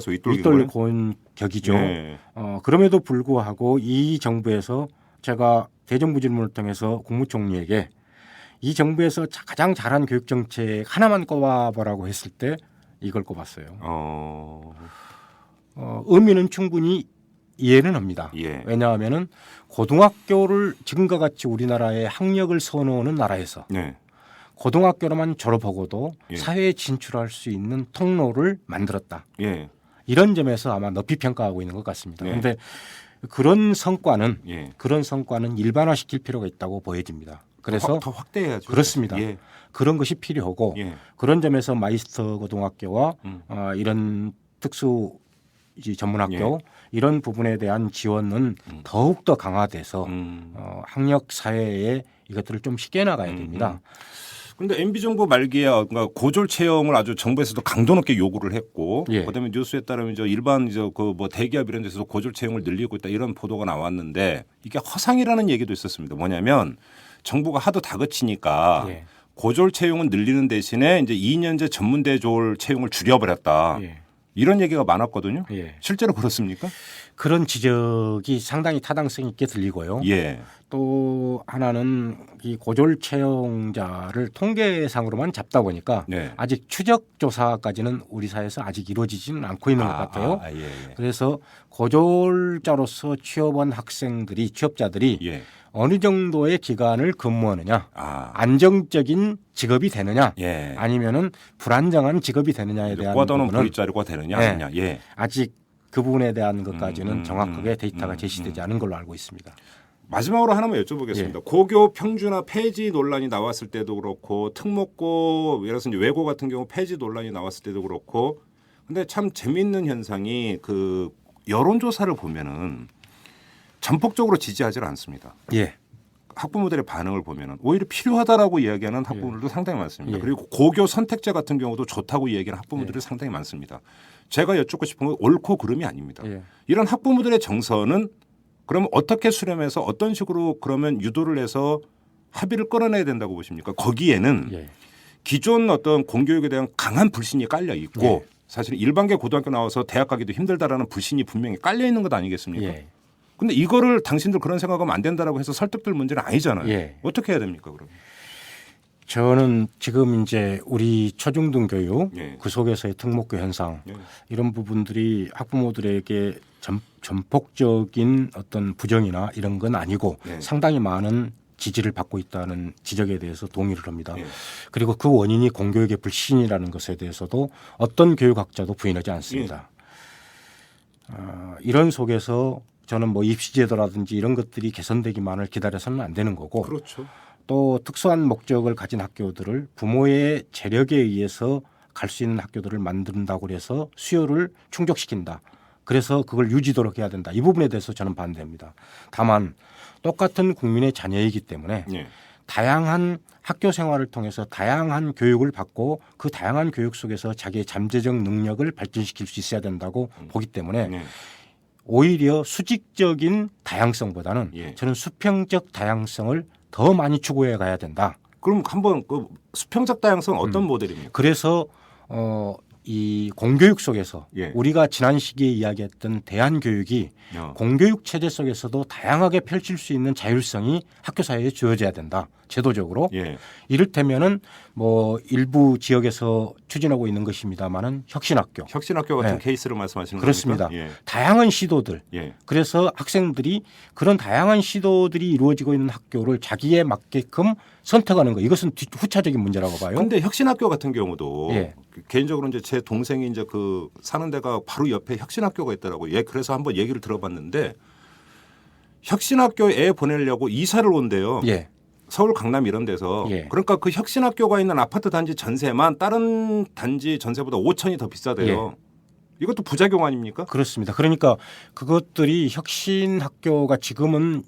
윗돌 윗돌 고운 격이죠. 예. 그럼에도 불구하고 이 정부에서 제가 대정부 질문을 통해서 국무총리에게 이 정부에서 가장 잘한 교육 정책 하나만 꼽아보라고 했을 때 이걸 꼽았어요. 의미는 충분히 이해는 합니다. 예. 왜냐하면은 고등학교를 지금과 같이 우리나라의 학력을 선호하는 나라에서 네. 고등학교로만 졸업하고도 예. 사회에 진출할 수 있는 통로를 만들었다. 예. 이런 점에서 아마 높이 평가하고 있는 것 같습니다. 네. 그런데 그런 성과는 예. 일반화시킬 필요가 있다고 보여집니다. 그래서 더 확대해야죠. 그렇습니다. 예. 그런 것이 필요하고 예. 그런 점에서 마이스터 고등학교와 이런 특수 전문학교 이런 부분에 대한 지원은 더욱 더 강화돼서 학력 사회에 이것들을 좀 쉽게 나가야 됩니다. 근데 MB 정부 말기에 그러니까 고졸 채용을 아주 정부에서도 강도 높게 요구를 했고, 예. 그다음에 뉴스에 따르면 일반 그 뭐 대기업 이런 데서도 고졸 채용을 늘리고 있다 이런 보도가 나왔는데 이게 허상이라는 얘기도 있었습니다. 뭐냐면 정부가 하도 다그치니까 예. 고졸 채용은 늘리는 대신에 이제 2년제 전문대졸 채용을 줄여버렸다. 예. 이런 얘기가 많았거든요. 예. 실제로 그렇습니까? 그런 지적이 상당히 타당성 있게 들리고요. 예. 또 하나는 이 고졸 채용자를 통계상으로만 잡다 보니까 네. 아직 추적 조사까지는 우리 사회에서 아직 이루어지지는 않고 있는 것 같아요. 예, 예. 그래서 고졸자로서 취업한 취업자들이 예. 어느 정도의 기간을 근무하느냐, 아. 안정적인 직업이 되느냐, 예. 아니면은 불안정한 직업이 되느냐에 대한 꿔도는 부분은 보릿자루가 되느냐 네. 아니냐. 예. 아직 그 부분에 대한 것까지는 정확하게 데이터가 음. 제시되지 않은 걸로 알고 있습니다. 마지막으로 하나만 여쭤보겠습니다. 예. 고교 평준화 폐지 논란이 나왔을 때도 그렇고 특목고 예를 들어서 이제 외고 같은 경우 폐지 논란이 나왔을 때도 그렇고 근데 참 재미있는 현상이 그 여론조사를 보면은 전폭적으로 지지하지 않습니다. 예. 학부모들의 반응을 보면은 오히려 필요하다라고 이야기하는 학부모들도 상당히 많습니다. 예. 그리고 고교 선택제 같은 경우도 좋다고 이야기하는 학부모들이 상당히 많습니다. 제가 여쭙고 싶은 건 옳고 그름이 아닙니다. 예. 이런 학부모들의 정서는 그러면 어떻게 수렴해서 어떤 식으로 그러면 유도를 해서 합의를 끌어내야 된다고 보십니까? 거기에는 예. 기존 어떤 공교육에 대한 강한 불신이 깔려 있고 예. 사실 일반계 고등학교 나와서 대학 가기도 힘들다라는 불신이 분명히 깔려 있는 것 아니겠습니까? 예. 근데 이거를 당신들 그런 생각하면 안 된다라고 해서 설득될 문제는 아니잖아요. 예. 어떻게 해야 됩니까, 그럼? 저는 지금 이제 우리 초중등 교육 예. 그 속에서의 특목고 현상 예. 이런 부분들이 학부모들에게 전폭적인 어떤 부정이나 이런 건 아니고 예. 상당히 많은 지지를 받고 있다는 지적에 대해서 동의를 합니다. 예. 그리고 그 원인이 공교육의 불신이라는 것에 대해서도 어떤 교육학자도 부인하지 않습니다. 이런 속에서 저는 뭐 입시제도라든지 이런 것들이 개선되기만을 기다려서는 안 되는 거고 그렇죠. 또 특수한 목적을 가진 학교들을 부모의 재력에 의해서 갈 수 있는 학교들을 만든다고 그래서 수요를 충족시킨다. 그래서 그걸 유지도록 해야 된다. 이 부분에 대해서 저는 반대합니다. 다만 똑같은 국민의 자녀이기 때문에 예. 다양한 학교 생활을 통해서 다양한 교육을 받고 그 다양한 교육 속에서 자기의 잠재적 능력을 발전시킬 수 있어야 된다고 보기 때문에 예. 오히려 수직적인 다양성보다는 예. 저는 수평적 다양성을 더 많이 추구해 가야 된다. 그럼 한번 그 수평적 다양성 어떤 모델입니까? 그래서 이 공교육 속에서 예. 우리가 지난 시기에 이야기했던 대안교육이 공교육 체제 속에서도 다양하게 펼칠 수 있는 자율성이 학교 사회에 주어져야 된다. 제도적으로. 예. 이를테면은 뭐 일부 지역에서 추진하고 있는 것입니다만은 혁신학교. 혁신학교 같은 네. 케이스를 말씀하시는 그렇습니다. 겁니까? 예. 다양한 시도들. 예. 그래서 학생들이 그런 다양한 시도들이 이루어지고 있는 학교를 자기에 맞게끔 선택하는 거. 이것은 후차적인 문제라고 봐요. 근데 혁신학교 같은 경우도 예. 개인적으로 이제 제 동생이 이제 그 사는 데가 바로 옆에 혁신학교가 있더라고요. 예, 그래서 한번 얘기를 들어봤는데 혁신학교에 애 보내려고 이사를 온대요. 예. 서울 강남 이런 데서. 예. 그러니까 그 혁신학교가 있는 아파트 단지 전세만 다른 단지 전세보다 5천이 더 비싸대요. 이것도 부작용 아닙니까? 그렇습니다. 그러니까 그것들이 혁신학교가 지금은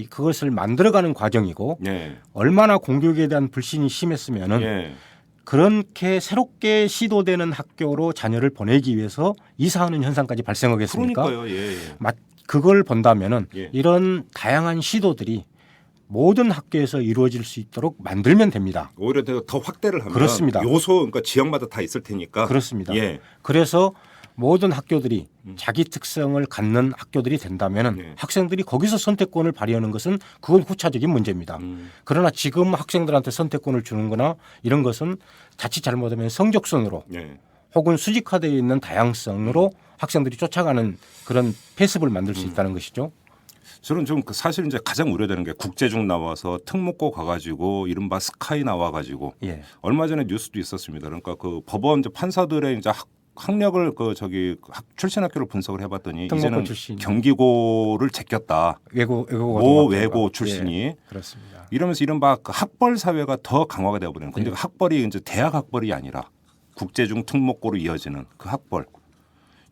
그것을 만들어가는 과정이고 예. 얼마나 공교육에 대한 불신이 심했으면은 예. 그렇게 새롭게 시도되는 학교로 자녀를 보내기 위해서 이사하는 현상까지 발생하겠습니까? 그러니까요. 예. 예. 그걸 본다면은 예. 이런 다양한 시도들이 모든 학교에서 이루어질 수 있도록 만들면 됩니다. 오히려 더 확대를 하면 그렇습니다. 요소 그러니까 지역마다 다 있을 테니까. 그렇습니다. 예. 그래서 모든 학교들이 자기 특성을 갖는 학교들이 된다면은 예. 학생들이 거기서 선택권을 발휘하는 것은 그건 후차적인 문제입니다. 그러나 지금 학생들한테 선택권을 주는 거나 이런 것은 자칫 잘못하면 성적순으로 예. 혹은 수직화되어 있는 다양성으로 학생들이 쫓아가는 그런 패습을 만들 수 있다는 것이죠. 저는 좀 사실 이제 가장 우려되는 게 국제중 나와서 특목고 가가지고 이른바 스카이 나와가지고 예. 얼마 전에 뉴스도 있었습니다. 그러니까 그 법원 이제 판사들의 이제 학력을 출신 학교를 분석을 해봤더니 특목고 이제는 출신. 경기고를 제꼈다. 외고 모 외고 출신이 예. 그렇습니다. 이러면서 이른바 그 학벌 사회가 더 강화가 되어버리는. 근데 그 학벌이 이제 대학 학벌이 아니라 국제중 특목고로 이어지는 그 학벌.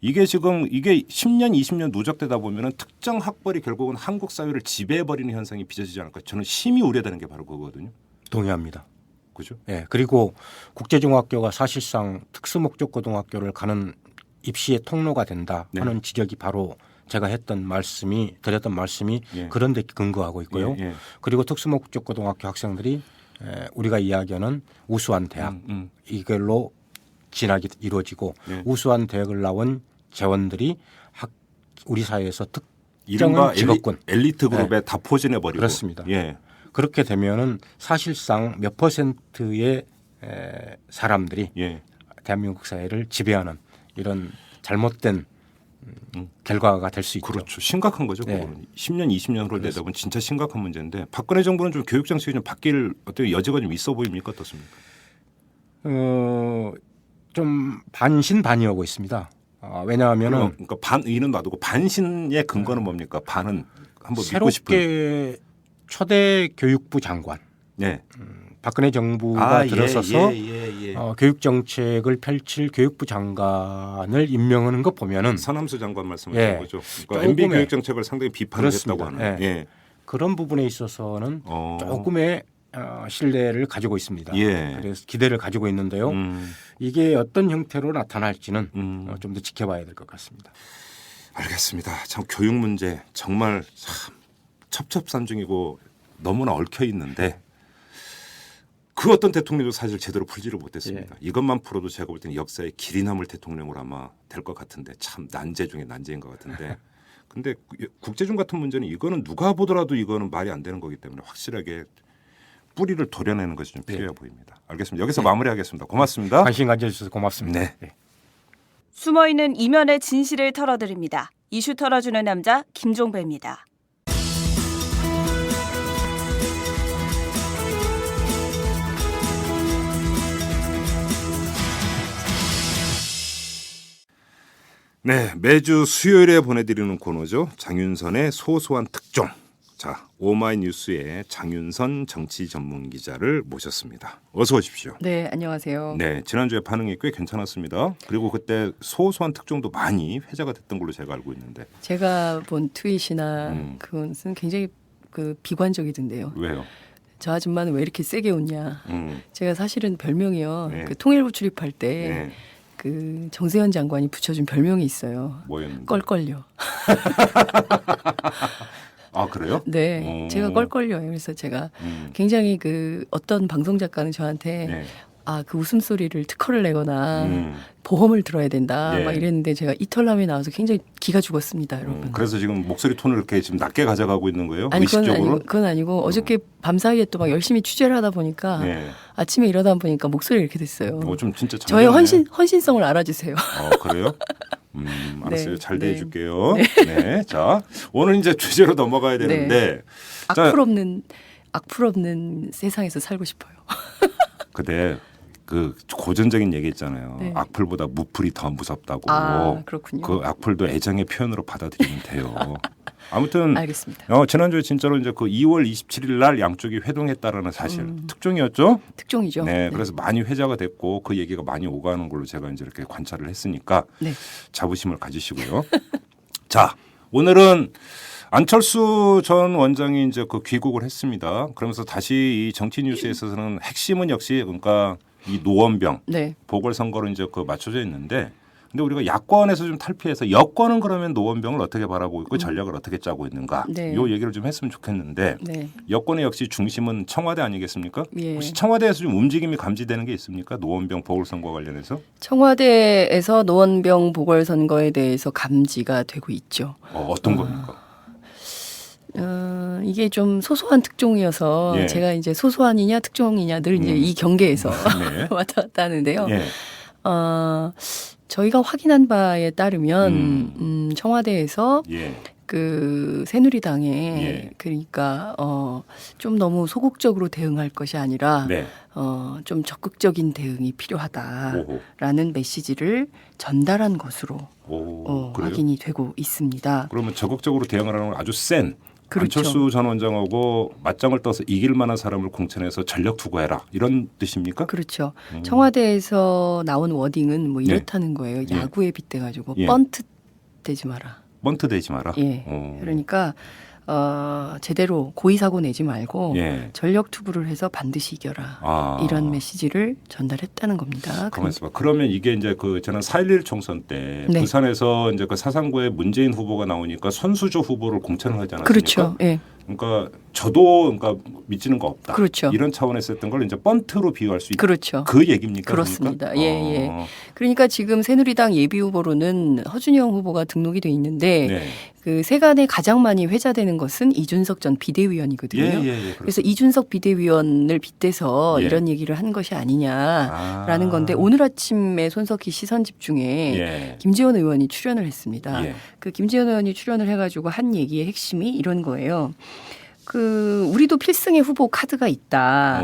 이게 지금 10년, 20년 누적되다 보면은 특정 학벌이 결국은 한국 사회를 지배해버리는 현상이 빚어지지 않을까. 저는 심히 우려되는 게 바로 그거거든요. 동의합니다. 그죠? 예. 그리고 국제중학교가 사실상 특수목적고등학교를 가는 입시의 통로가 된다 하는 지적이 바로 제가 드렸던 말씀이 예. 그런 데 근거하고 있고요. 예, 예. 그리고 특수목적고등학교 학생들이 우리가 이야기하는 우수한 대학 이걸로 진학이 이루어지고 예. 우수한 대학을 나온 재원들이 우리 사회에서 이른바 특정한 직업군 엘리트 그룹에 다 포진해버리고. 그렇습니다. 예. 그렇게 되면은 사실상 몇 퍼센트의 사람들이 예. 대한민국 사회를 지배하는 이런 잘못된 결과가 될 수 있죠. 그렇죠. 심각한 거죠. 네. 그거는. 10년, 20년을 내다 보면 진짜 심각한 문제인데 박근혜 정부는 좀 교육 정책이 좀 바뀔 어떤 여지가 좀 있어 보입니까? 어떻습니까? 좀 반신반의하고 있습니다. 왜냐하면은 그러니까 반의는 놔두고 반신의 근거는 뭡니까? 반은 한번 믿고 싶은. 새롭게 초대 교육부 장관 네. 박근혜 정부가 들어서서 예. 교육 정책을 펼칠 교육부 장관을 임명하는 거 보면은 서남수 장관 말씀하시는 예. 거죠. 그러니까 MB 조금의- 교육 정책을 상당히 비판을 그렇습니다. 했다고 하는. 예. 그런 부분에 있어서는 어. 조금의 신뢰를 가지고 있습니다. 예. 그래서 기대를 가지고 있는데요. 이게 어떤 형태로 나타날지는 좀 더 지켜봐야 될 것 같습니다. 알겠습니다. 참 교육 문제 정말 참 첩첩산중이고 너무나 얽혀 있는데 그 어떤 대통령도 사실 제대로 풀지를 못했습니다. 이것만 풀어도 제가 볼 때는 역사의 길이 남을 대통령으로 아마 될 것 같은데 참 난제 중에 난제인 것 같은데 근데 국제중 같은 문제는 이거는 누가 보더라도 이거는 말이 안 되는 거기 때문에 확실하게 뿌리를 도려내는 것이 좀 필요해 보입니다. 알겠습니다. 여기서 마무리하겠습니다. 고맙습니다. 관심 가져주셔서 고맙습니다. 네. 숨어있는 이면의 진실을 털어드립니다. 이슈 털어주는 남자 김종배입니다. 네, 매주 수요일에 보내드리는 코너죠. 장윤선의 소소한 특종. 자, 오마이뉴스의 장윤선 정치 전문 기자를 모셨습니다. 어서 오십시오. 네, 안녕하세요. 네, 지난주에 반응이 꽤 괜찮았습니다. 그리고 그때 소소한 특종도 많이 회자가 됐던 걸로 제가 알고 있는데. 제가 본 트윗이나 그것은 굉장히 비관적이던데요. 왜요? 저 아줌마는 왜 이렇게 세게 웃냐. 제가 사실은 별명이요. 네. 그 통일부 출입할 때 네. 그 정세현 장관이 붙여준 별명이 있어요. 뭐였는데? 껄껄요. 아, 그래요? 네, 오. 제가 껄껄려요. 그래서 제가 굉장히 어떤 방송 작가는 저한테 네. 그 웃음소리를 특허를 내거나 보험을 들어야 된다 예. 막 이랬는데 제가 이털남에 나와서 굉장히 기가 죽었습니다, 여러분. 그래서 지금 목소리 톤을 이렇게 지금 낮게 가져가고 있는 거예요? 아니 의식적으로? 그건 아니고 어저께 밤사이에 또 막 열심히 취재를 하다 보니까 네. 아침에 일어나 보니까 목소리 이렇게 됐어요. 좀 진짜 저의 장난이네. 헌신성을 알아주세요. 그래요? 알았어요. 네, 잘 네. 대해줄게요. 네. 자, 오늘 이제 주제로 넘어가야 되는데. 자, 악플 없는 세상에서 살고 싶어요. 근데 그 고전적인 얘기 있잖아요. 네. 악플보다 무플이 더 무섭다고. 그렇군요. 그 악플도 애정의 표현으로 받아들이면 돼요. 아무튼 알겠습니다. 지난주에 진짜로 이제 그 2월 27일 날 양쪽이 회동했다라는 사실 특종이었죠. 특종이죠. 네, 그래서 많이 회자가 됐고 그 얘기가 많이 오가는 걸로 제가 이제 이렇게 관찰을 했으니까 네. 자부심을 가지시고요. 자, 오늘은 안철수 전 원장이 이제 그 귀국을 했습니다. 그러면서 다시 이 정치 뉴스에 있어서는 핵심은 역시 그러니까 이 노원병 네. 보궐선거로 이제 그 맞춰져 있는데, 근데 우리가 야권에서 좀 탈피해서 여권은 그러면 노원병을 어떻게 바라보고 있고 전략을 어떻게 짜고 있는가, 네. 요 얘기를 좀 했으면 좋겠는데 네. 여권의 역시 중심은 청와대 아니겠습니까? 예. 혹시 청와대에서 좀 움직임이 감지되는 게 있습니까? 노원병 보궐선거 관련해서? 청와대에서 노원병 보궐선거에 대해서 감지가 되고 있죠. 어떤 겁니까? 이게 좀 소소한 특종이어서 예. 제가 이제 소소한이냐 특종이냐 늘 이제 이 경계에서 네. 왔다 갔다 하는데요. 예. 저희가 확인한 바에 따르면 청와대에서 예. 그 새누리당에 예. 그러니까 좀 너무 소극적으로 대응할 것이 아니라 네. 좀 적극적인 대응이 필요하다라는 오호. 메시지를 전달한 것으로 그래요? 확인이 되고 있습니다. 그러면 적극적으로 대응하라는 건 아주 센 그렇죠. 안철수 전 원장하고 맞짱을 떠서 이길 만한 사람을 공천해서 전력 투구해라 이런 뜻입니까? 그렇죠. 청와대에서 나온 워딩은 뭐 네. 이렇다는 거예요. 예. 야구에 빗대가지고 예. 번트 되지 마라. 번트 되지 마라. 예. 그러니까 제대로 고의사고 내지 말고 예. 전력 투구를 해서 반드시 이겨라. 이런 메시지를 전달했다는 겁니다. 가만 있어봐. 그러면 이게 이제 그 지난 4.11 총선 때 네. 부산에서 이제 그 사상구에 문재인 후보가 나오니까 손수조 후보를 공천을 하지 않았습니까? 그렇죠. 예. 그러니까 저도 그러니까 믿지는 거 없다. 그렇죠. 이런 차원에서 했던 걸 이제 번트로 비유할 수 있다. 그렇죠. 그 얘기입니까? 그렇습니다. 그러니까? 예, 예. 그러니까 지금 새누리당 예비 후보로는 허준영 후보가 등록이 돼 있는데 네. 그 세간에 가장 많이 회자되는 것은 이준석 전 비대위원이거든요. 예, 그래서 이준석 비대위원을 빗대서 예. 이런 얘기를 한 것이 아니냐라는 건데 오늘 아침에 손석희 시선 집중에 예. 김지원 의원이 출연을 했습니다. 예. 그 김지원 의원이 출연을 해가지고 한 얘기의 핵심이 이런 거예요. 우리도 필승의 후보 카드가 있다.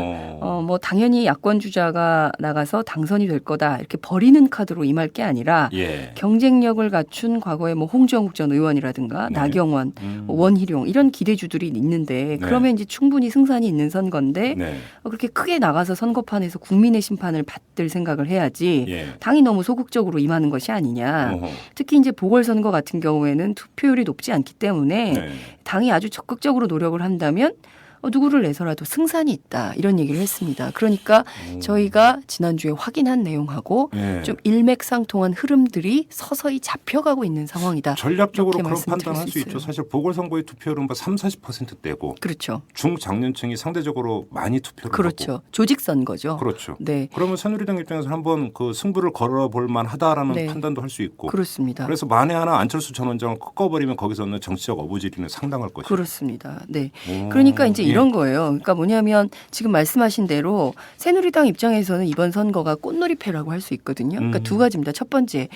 뭐 당연히 야권 주자가 나가서 당선이 될 거다. 이렇게 버리는 카드로 임할 게 아니라 예. 경쟁력을 갖춘 과거에 뭐 홍정욱 전 의원이라든가 네. 나경원, 원희룡 이런 기대주들이 있는데 그러면 이제 충분히 승산이 있는 선거인데 네. 그렇게 크게 나가서 선거판에서 국민의 심판을 받을 생각을 해야지 예. 당이 너무 소극적으로 임하는 것이 아니냐. 어허. 특히 이제 보궐선거 같은 경우에는 투표율이 높지 않기 때문에 네. 당이 아주 적극적으로 노력을 한다면 누구를 내서라도 승산이 있다 이런 얘기를 했습니다. 그러니까 저희가 지난주에 확인한 내용하고 예. 좀 일맥상통한 흐름들이 서서히 잡혀가고 있는 상황이다. 전략적으로 이렇게 그런 말씀드릴 판단할 수 수 있죠. 있어요. 사실 보궐선거의 투표율은 뭐 30-40%대고 그렇죠. 중장년층이 상대적으로 많이 투표를 그렇죠. 하고. 조직선거죠. 그렇죠. 네. 그러면 새누리당 입장에서 한번 그 승부를 걸어볼 만하다라는 네. 판단도 할 수 있고. 그렇습니다. 그래서 만에 하나 안철수 전 원장을 꺾어버리면 거기서 얻는 정치적 어부지리는 상당할 것이죠. 그렇습니다. 네. 오, 그러니까 이제 예. 이런 거예요. 그러니까 뭐냐면 지금 말씀하신 대로 새누리당 입장에서는 이번 선거가 꽃놀이패라고 할 수 있거든요. 그러니까 두 가지입니다. 첫 번째,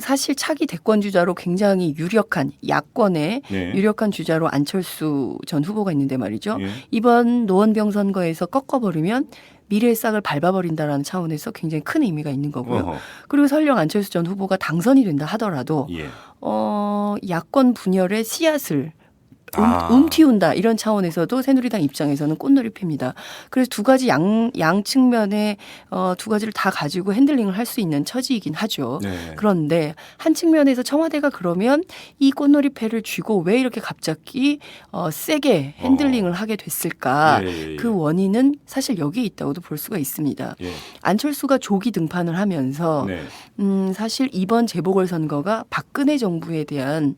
사실 차기 대권 주자로 굉장히 유력한 야권의 네. 유력한 주자로 안철수 전 후보가 있는데 말이죠. 예. 이번 노원병 선거에서 꺾어버리면 미래의 싹을 밟아버린다라는 차원에서 굉장히 큰 의미가 있는 거고요. 어허. 그리고 설령 안철수 전 후보가 당선이 된다 하더라도 예. 야권 분열의 씨앗을 튀운다 이런 차원에서도 새누리당 입장에서는 꽃놀이 핍니다. 그래서 두 가지 양 측면에 두 가지를 다 가지고 핸들링을 할 수 있는 처지이긴 하죠. 네. 그런데 한 측면에서 청와대가 그러면 이 꽃놀이 패를 쥐고 왜 이렇게 갑자기 세게 핸들링을 하게 됐을까? 예. 그 원인은 사실 여기에 있다고도 볼 수가 있습니다. 예. 안철수가 조기 등판을 하면서 네. 사실 이번 재보궐선거가 박근혜 정부에 대한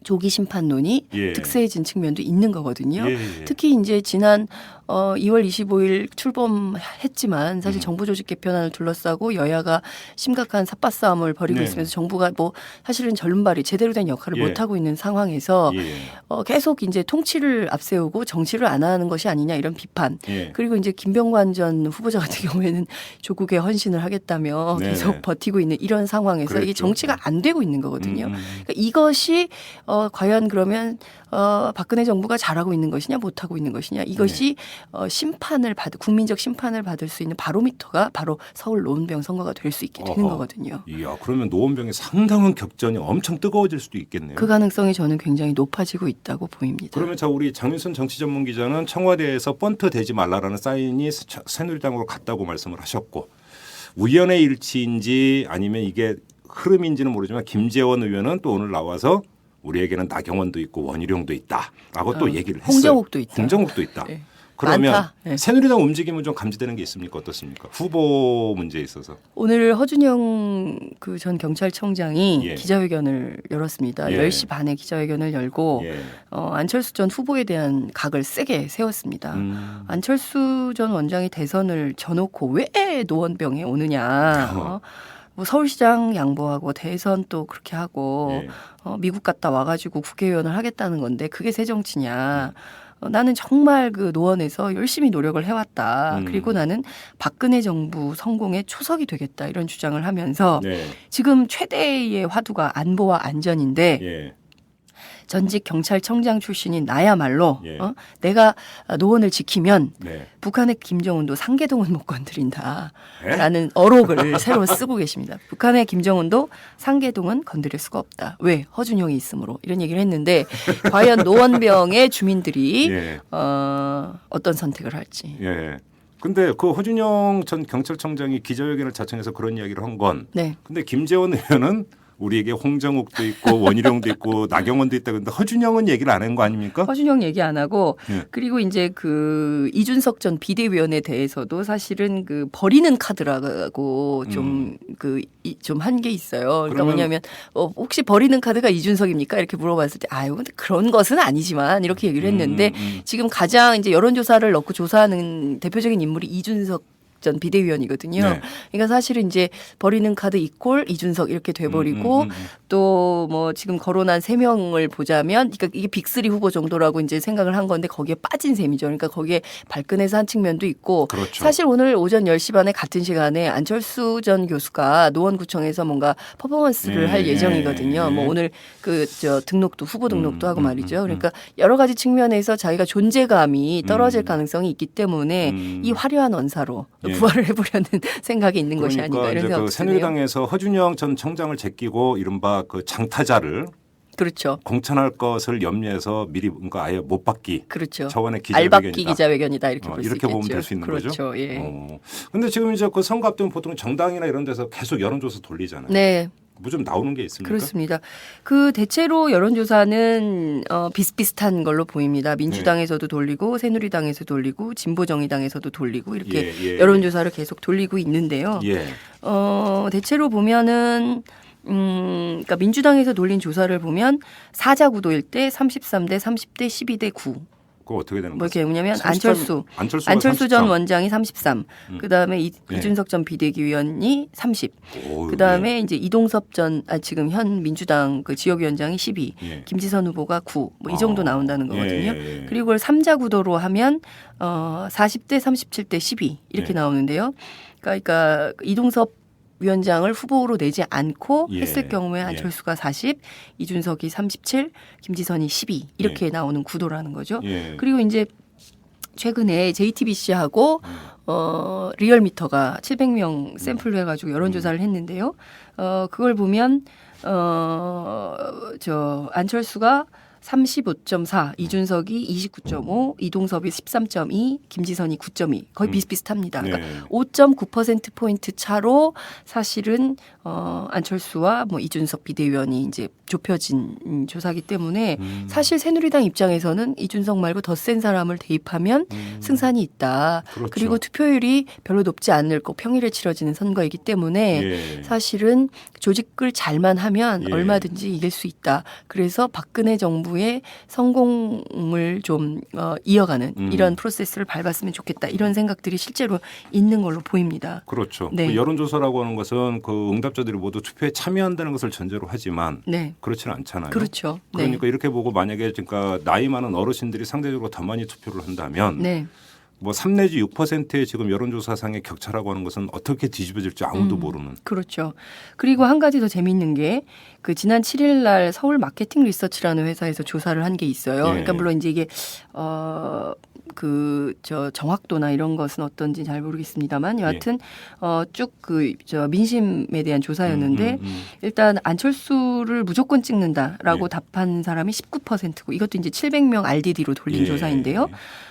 조기 심판론이 예. 득세해진 측면도 있는 거거든요. 예. 특히 이제 지난 2월 25일 출범했지만 사실 정부 조직 개편안을 둘러싸고 여야가 심각한 삿바싸움을 벌이고 네. 있으면서 정부가 뭐 사실은 절름발이 제대로 된 역할을 예. 못 하고 있는 상황에서 예. 계속 이제 통치를 앞세우고 정치를 안 하는 것이 아니냐 이런 비판. 예. 그리고 이제 김병관 전 후보자 같은 경우에는 조국에 헌신을 하겠다며 네. 계속 버티고 있는 이런 상황에서 이게 그랬죠. 정치가 안 되고 있는 거거든요. 음. 그러니까 이것이 과연 그러면 박근혜 정부가 잘하고 있는 것이냐 못하고 있는 것이냐 이것이 국민적 심판을 받을 수 있는 바로미터가 바로 서울 노원병 선거가 될 수 있게 되는 어허. 거거든요. 이야, 그러면 노원병의 상당한 격전이 엄청 뜨거워질 수도 있겠네요. 그 가능성이 저는 굉장히 높아지고 있다고 보입니다. 그러면 우리 장윤선 정치전문 기자는 청와대에서 번트 대지 말라라는 사인이 새누리당으로 갔다고 말씀을 하셨고 우연의 일치인지 아니면 이게 흐름인지는 모르지만 김재원 의원은 또 오늘 나와서 우리에게는 나경원도 있고 원희룡도 있다라고 또 얘기를 했어요. 홍정욱도 있다. 홍정욱도 있다. 네. 그러면 많다. 네. 새누리당 움직임은 좀 감지되는 게 있습니까? 어떻습니까? 후보 문제에 있어서. 오늘 허준영 그 전 경찰청장이 예. 기자회견을 열었습니다. 예. 10시 반에 기자회견을 열고 예. 안철수 전 후보에 대한 각을 세게 세웠습니다. 안철수 전 원장이 대선을 져놓고 왜 노원병에 오느냐. 뭐 서울시장 양보하고 대선 또 그렇게 하고 예. 미국 갔다 와가지고 국회의원을 하겠다는 건데 그게 새 정치냐. 나는 정말 그 노원에서 열심히 노력을 해왔다. 그리고 나는 박근혜 정부 성공의 초석이 되겠다. 이런 주장을 하면서 네. 지금 최대의 화두가 안보와 안전인데 예. 전직 경찰청장 출신인 나야말로 예. 내가 노원을 지키면 네. 북한의 김정은도 상계동은 못 건드린다. 예? 라는 어록을 새로 쓰고 계십니다. 북한의 김정은도 상계동은 건드릴 수가 없다. 왜? 허준영이 있으므로. 이런 얘기를 했는데 과연 노원병의 주민들이 예. 어떤 선택을 할지. 예. 근데 그 허준영 전 경찰청장이 기자회견을 자청해서 그런 이야기를 한 건 네. 근데 김재원 의원은 우리에게 홍정욱도 있고 원희룡도 있고 나경원도 있다 그런데 허준영은 얘기를 안 한 거 아닙니까? 허준영 얘기 안 하고 예. 그리고 이제 그 이준석 전 비대위원에 대해서도 사실은 그 버리는 카드라고 좀 한 게 있어요. 그러니까 그러면 뭐냐면 혹시 버리는 카드가 이준석입니까? 이렇게 물어봤을 때 아유 근데 그런 것은 아니지만 이렇게 얘기를 했는데 지금 가장 이제 여론조사를 넣고 조사하는 대표적인 인물이 이준석 전 비대위원이거든요. 네. 그러니까 사실은 이제 버리는 카드 이꼴 이준석 이렇게 돼버리고 또 뭐 지금 거론한 3명을 보자면 그러니까 이게 빅3 후보 정도라고 이제 생각을 한 건데 거기에 빠진 셈이죠. 그러니까 거기에 발끈해서 한 측면도 있고 그렇죠. 사실 오늘 오전 10시 반에 같은 시간에 안철수 전 교수가 노원구청에서 뭔가 퍼포먼스를 할 예정이거든요. 뭐 오늘 등록도 후보 등록도 하고 말이죠. 그러니까 여러 가지 측면에서 자기가 존재감이 떨어질 가능성이 있기 때문에 이 화려한 언사로 예. 부활을 해보려는 생각이 있는 것이 아닌가 그러니까 이런 이제 생각이 그 드네요. 새누리당에서 허준영 전 청장을 제끼고 이른바 그 장타자를 그렇죠. 공천할 것을 염려해서 미리 그러니까 아예 못 받기 그렇죠. 차원의 알박기 기자회견이다. 기자회견이다 이렇게 볼 수 있겠죠. 이렇게 보면 될 수 있는 그렇죠. 거죠. 예. 근데 지금 이제 그 선거 앞두면 보통 정당이나 이런 데서 계속 여론조사 돌리잖아요. 네. 뭐 좀 나오는 게 있습니까? 그렇습니다. 그 대체로 여론조사는 비슷비슷한 걸로 보입니다. 민주당에서도 돌리고 새누리당에서 돌리고 진보정의당에서도 돌리고 이렇게 예. 여론조사를 계속 돌리고 있는데요. 예. 대체로 보면은 그러니까 민주당에서 돌린 조사를 보면 사자구도일 때 33대 30대 12대 9. 그거 어떻게 되는 뭐 거죠? 이렇게 뭐냐면 33, 안철수 안철수가 전 33. 원장이 33. 그다음에 이준석 전 비대위원이 30. 그다음에 이제 이동섭 전 지금 현 민주당 그 지역위원장이 12. 예. 김지선 후보가 9. 뭐 이 정도 나온다는 거거든요. 예. 그리고 그걸 3자 구도로 하면 40대 37대 12 이렇게 예. 나오는데요. 그러니까 이동섭 위원장을 후보로 내지 않고 예. 했을 경우에 안철수가 40, 이준석이 37, 김지선이 12 이렇게 나오는 구도라는 거죠. 예. 그리고 이제 최근에 JTBC하고 리얼미터가 700명 샘플로 해가지고 여론조사를 했는데요. 그걸 보면 안철수가 35.4, 이준석이 29.5, 이동섭이 13.2, 김지선이 9.2 거의 비슷비슷합니다. 그러니까 네. 5.9%포인트 차로 사실은 안철수와 뭐 이준석 비대위원이 이제 좁혀진 조사기 때문에 사실 새누리당 입장에서는 이준석 말고 더 센 사람을 대입하면 승산이 있다. 그렇죠. 그리고 투표율이 별로 높지 않을 거 평일에 치러지는 선거이기 때문에 예. 사실은 조직을 잘만 하면 예. 얼마든지 이길 수 있다. 그래서 박근혜 정부의 성공을 좀 이어가는 이런 프로세스를 밟았으면 좋겠다. 이런 생각들이 실제로 있는 걸로 보입니다. 그렇죠. 네. 그 여론조사라고 하는 것은 그 응답자들이 모두 투표에 참여한다는 것을 전제로 하지만 네. 그렇지는 않잖아요. 그렇죠. 네. 그러니까 이렇게 보고 만약에 그러니까 나이 많은 어르신들이 상대적으로 더 많이 투표를 한다면 네. 뭐 3 내지 6%의 지금 여론조사상의 격차라고 하는 것은 어떻게 뒤집어질지 아무도 모르는. 그렇죠. 그리고 한 가지 더 재미있는 게 그 지난 7일 날 서울 마케팅 리서치라는 회사에서 조사를 한 게 있어요. 예. 그러니까 물론 이제 이게 그 저 정확도나 이런 것은 어떤지 잘 모르겠습니다만 여하튼 쭉 그 저 민심에 대한 조사였는데 일단 안철수를 무조건 찍는다라고 예. 답한 사람이 19%고 이것도 이제 700명 RDD로 돌린 예. 조사인데요.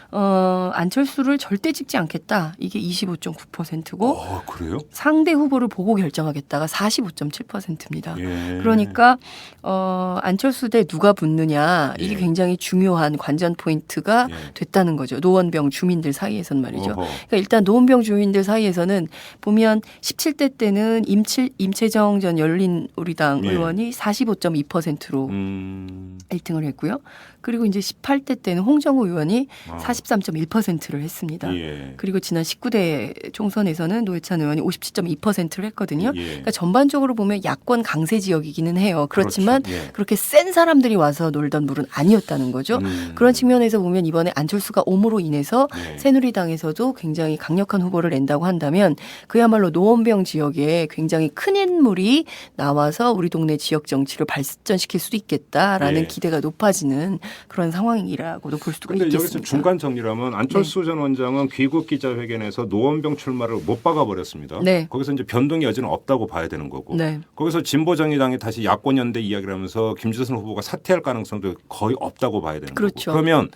안철수를 절대 찍지 않겠다. 이게 25.9%고 그래요? 상대 후보를 보고 결정하겠다가 45.7%입니다. 예. 그러니까 안철수 대 누가 붙느냐 이게 예. 굉장히 중요한 관전 포인트가 예. 됐다는 거죠. 노원병 주민들 사이에서는 말이죠. 어허. 그러니까 일단 노원병 주민들 사이에서는 보면 17대 때는 임채정 전 열린우리당 예. 의원이 45.2%로 1등을 했고요. 그리고 이제 18대 때는 홍정우 의원이 43.1%를 했습니다. 예. 그리고 지난 19대 총선에서는 노회찬 의원이 57.2%를 했거든요. 예. 그러니까 전반적으로 보면 야권 강세 지역이기는 해요. 그렇지만 그렇죠. 예. 그렇게 센 사람들이 와서 놀던 물은 아니었다는 거죠. 그런 측면에서 보면 이번에 안철수가 옴으로 인해서 예. 새누리당에서도 굉장히 강력한 후보를 낸다고 한다면 그야말로 노원병 지역에 굉장히 큰 인물이 나와서 우리 동네 지역 정치를 발전시킬 수도 있겠다라는 예. 기대가 높아지는 그런 상황이라고도 볼 수가 그런데 있겠습니다. 여기서 중간 정리라면 안철수 전 원장은 귀국 기자회견에서 노원병 출마를 못 박아버렸습니다. 네. 거기서 이제 변동의 여지는 없다고 봐야 되는 거고. 네. 거기서 진보정의당이 다시 야권연대 이야기를 하면서 김주선 후보가 사퇴할 가능성도 거의 없다고 봐야 되는 그렇죠. 거고. 그러면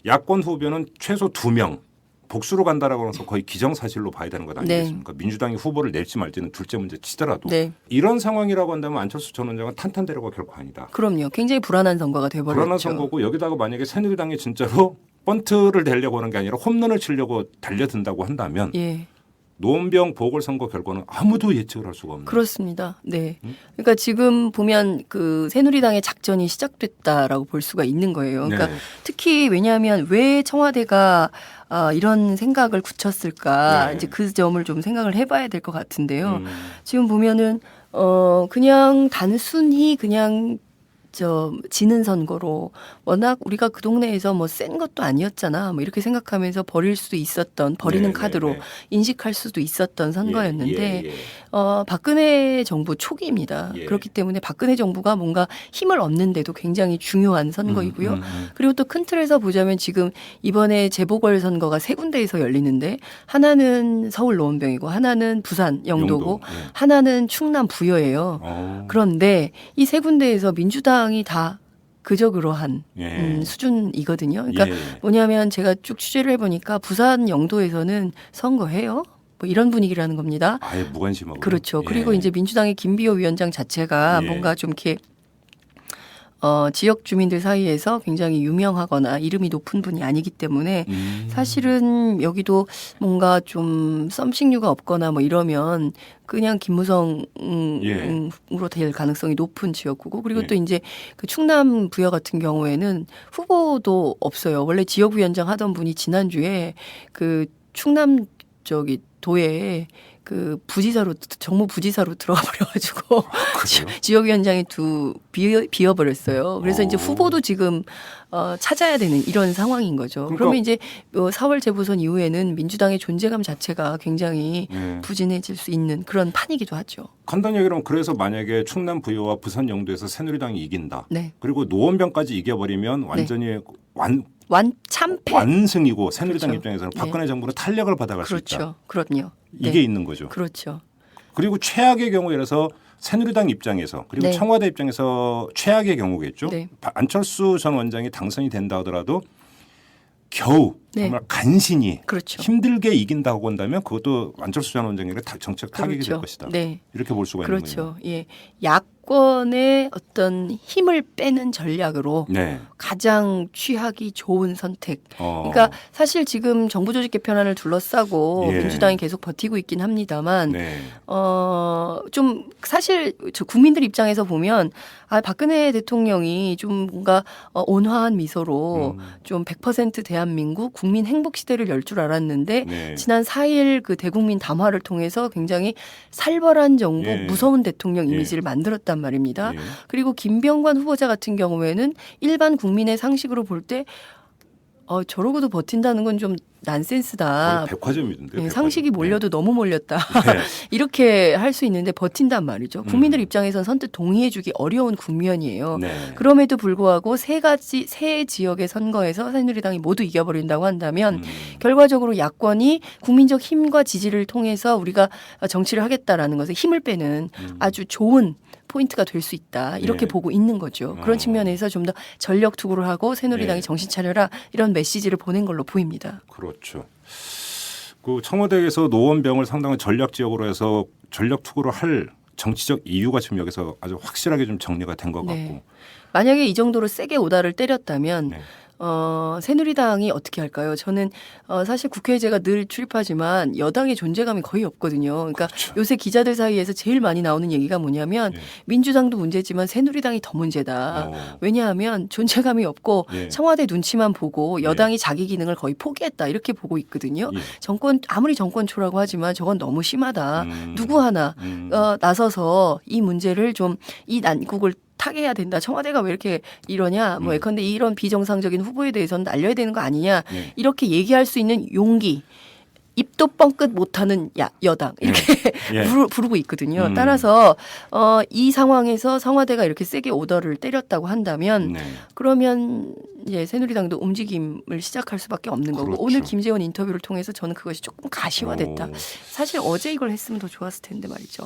야권 후보는 최소 2명 복수로 간다라고 해서 거의 기정사실로 봐야 되는 것 아니겠습니까? 민주당이 후보를 낼지 말지는 둘째 문제 치더라도 네. 이런 상황이라고 한다면 안철수 전 원장은 탄탄대로가 결코 아니다. 그럼요. 굉장히 불안한 선거가 돼버렸죠. 불안한 선거고 여기다가 만약에 새누리당이 진짜로 번트를 내려고 하는 게 아니라 홈런을 치려고 달려든다고 한다면 예. 노원병 보궐선거 결과는 아무도 예측을 할 수가 없는. 그렇습니다. 네. 그러니까 지금 보면 그 새누리당의 작전이 시작됐다라고 볼 수가 있는 거예요. 그러니까 네. 특히 왜냐하면 왜 청와대가 이런 생각을 굳혔을까 네. 이제 그 점을 좀 생각을 해봐야 될 것 같은데요. 지금 보면은 그냥 단순히 그냥 지는 선거로 워낙 우리가 그 동네에서 뭐 센 것도 아니었잖아. 뭐 이렇게 생각하면서 버리는 네, 카드로 네, 네. 인식할 수도 있었던 선거였는데 예, 예. 박근혜 정부 초기입니다. 예. 그렇기 때문에 박근혜 정부가 뭔가 힘을 얻는데도 굉장히 중요한 선거이고요. 그리고 또 큰 틀에서 보자면 지금 이번에 재보궐 선거가 세 군데에서 열리는데 하나는 서울 노원병이고 하나는 부산 영도고 영도, 예. 하나는 충남 부여예요. 그런데 이 세 군데에서 민주당이 다 그저그러한 예. 수준이거든요. 그러니까 예. 뭐냐면 제가 쭉 취재를 해보니까 부산 영도에서는 선거해요. 뭐 이런 분위기라는 겁니다. 아예 무관심하고. 그렇죠. 예. 그리고 이제 민주당의 김비호 위원장 자체가 예. 뭔가 좀 이렇게 지역 주민들 사이에서 굉장히 유명하거나 이름이 높은 분이 아니기 때문에 사실은 여기도 뭔가 좀 썸씽류가 없거나 뭐 이러면 그냥 김무성으로 될 가능성이 높은 지역구고 그리고 예. 또 이제 그 충남 부여 같은 경우에는 후보도 없어요. 원래 지역위원장 하던 분이 지난주에 그 충남 도에 그 부지사로 정무 부지사로 들어가 버려가지고 지역위원장이 비어버렸어요. 그래서 이제 후보도 지금 찾아야 되는 이런 상황인 거죠. 그러니까 그러면 이제 4월 재보선 이후에는 민주당의 존재감 자체가 굉장히 부진해질 수 있는 그런 판이기도 하죠. 간단히 얘기하면 그래서 만약에 충남 부여와 부산 영도에서 새누리당이 이긴다. 네. 그리고 노원병까지 이겨버리면 완전히 참패. 완승이고 새누리당 그렇죠. 입장에서는 네. 박근혜 정부는 탄력을 받아갈 수 있다. 그렇죠. 그럼요. 이게 네. 있는 거죠. 그렇죠. 그리고 최악의 경우에 서 새누리당 입장에서 그리고 네. 청와대 입장에서 최악의 경우겠죠. 네. 안철수 전 원장이 당선이 된다 하더라도 겨우 네. 정말 간신히 그렇죠. 힘들게 이긴다고 한다면 그것도 안철수 전 원장에게 정책 타격이 될 것이다. 네. 이렇게 볼 수가 있는 거예요. 그렇죠. 예. 야권의 어떤 힘을 빼는 전략으로 네. 가장 취하기 좋은 선택. 어. 그러니까 사실 지금 정부 조직 개편안을 둘러싸고 예. 민주당이 계속 버티고 있긴 합니다만 네. 좀 사실 저 국민들 입장에서 보면 박근혜 대통령이 좀 뭔가 온화한 미소로 좀 100% 대한민국 국민 행복 시대를 열 줄 알았는데 네. 지난 4일 그 대국민 담화를 통해서 굉장히 살벌한 정부, 예. 무서운 대통령 예. 이미지를 만들었단 말입니다. 예. 그리고 김병관 후보자 같은 경우에는 일반 국민의 상식으로 볼 때 저러고도 버틴다는 건 좀 난센스다. 거의 백화점이던데. 예, 백화점. 상식이 몰려도 너무 몰렸다. 네. 이렇게 할 수 있는데 버틴단 말이죠. 국민들 입장에선 선뜻 동의해주기 어려운 국면이에요. 네. 그럼에도 불구하고 세 지역의 선거에서 새누리당이 모두 이겨버린다고 한다면 결과적으로 야권이 국민적 힘과 지지를 통해서 우리가 정치를 하겠다라는 것에 힘을 빼는 아주 좋은 포인트가 될 수 있다. 이렇게 네. 보고 있는 거죠. 그런 측면에서 좀 더 전력 투구를 하고 새누리당이 네. 정신 차려라 이런 메시지를 보낸 걸로 보입니다. 그렇죠. 그 청와대에서 노원병을 상당한 전략 지역으로 해서 전력 투구를 할 정치적 이유가 지금 여기서 아주 확실하게 좀 정리가 된 것 네. 같고. 만약에 이 정도로 세게 오다를 때렸다면 네. 새누리당이 어떻게 할까요? 저는 사실 국회에 제가 늘 출입하지만 여당의 존재감이 거의 없거든요. 그러니까 그렇죠. 요새 기자들 사이에서 제일 많이 나오는 얘기가 뭐냐면 네. 민주당도 문제지만 새누리당이 더 문제다. 왜냐하면 존재감이 없고 예. 청와대 눈치만 보고 여당이 자기 기능을 거의 포기했다 이렇게 보고 있거든요. 예. 아무리 정권초라고 하지만 저건 너무 심하다. 음. 누구 하나 음. 나서서 이 문제를 좀 이 난국을 타개해야 된다. 청와대가 왜 이렇게 이러냐. 뭐 예컨대 이런 비정상적인 후보에 대해서는 날려야 되는 거 아니냐. 예. 이렇게 얘기할 수 있는 용기. 입도 뻥끗 못하는 여당 이렇게 예. 부르고 있거든요. 음. 따라서 이 상황에서 청와대가 이렇게 세게 오더를 때렸다고 한다면 네. 그러면 이제 새누리당도 움직임을 시작할 수밖에 없는 거고 그렇죠. 오늘 김재원 인터뷰를 통해서 저는 그것이 조금 가시화됐다. 오. 사실 어제 이걸 했으면 더 좋았을 텐데 말이죠.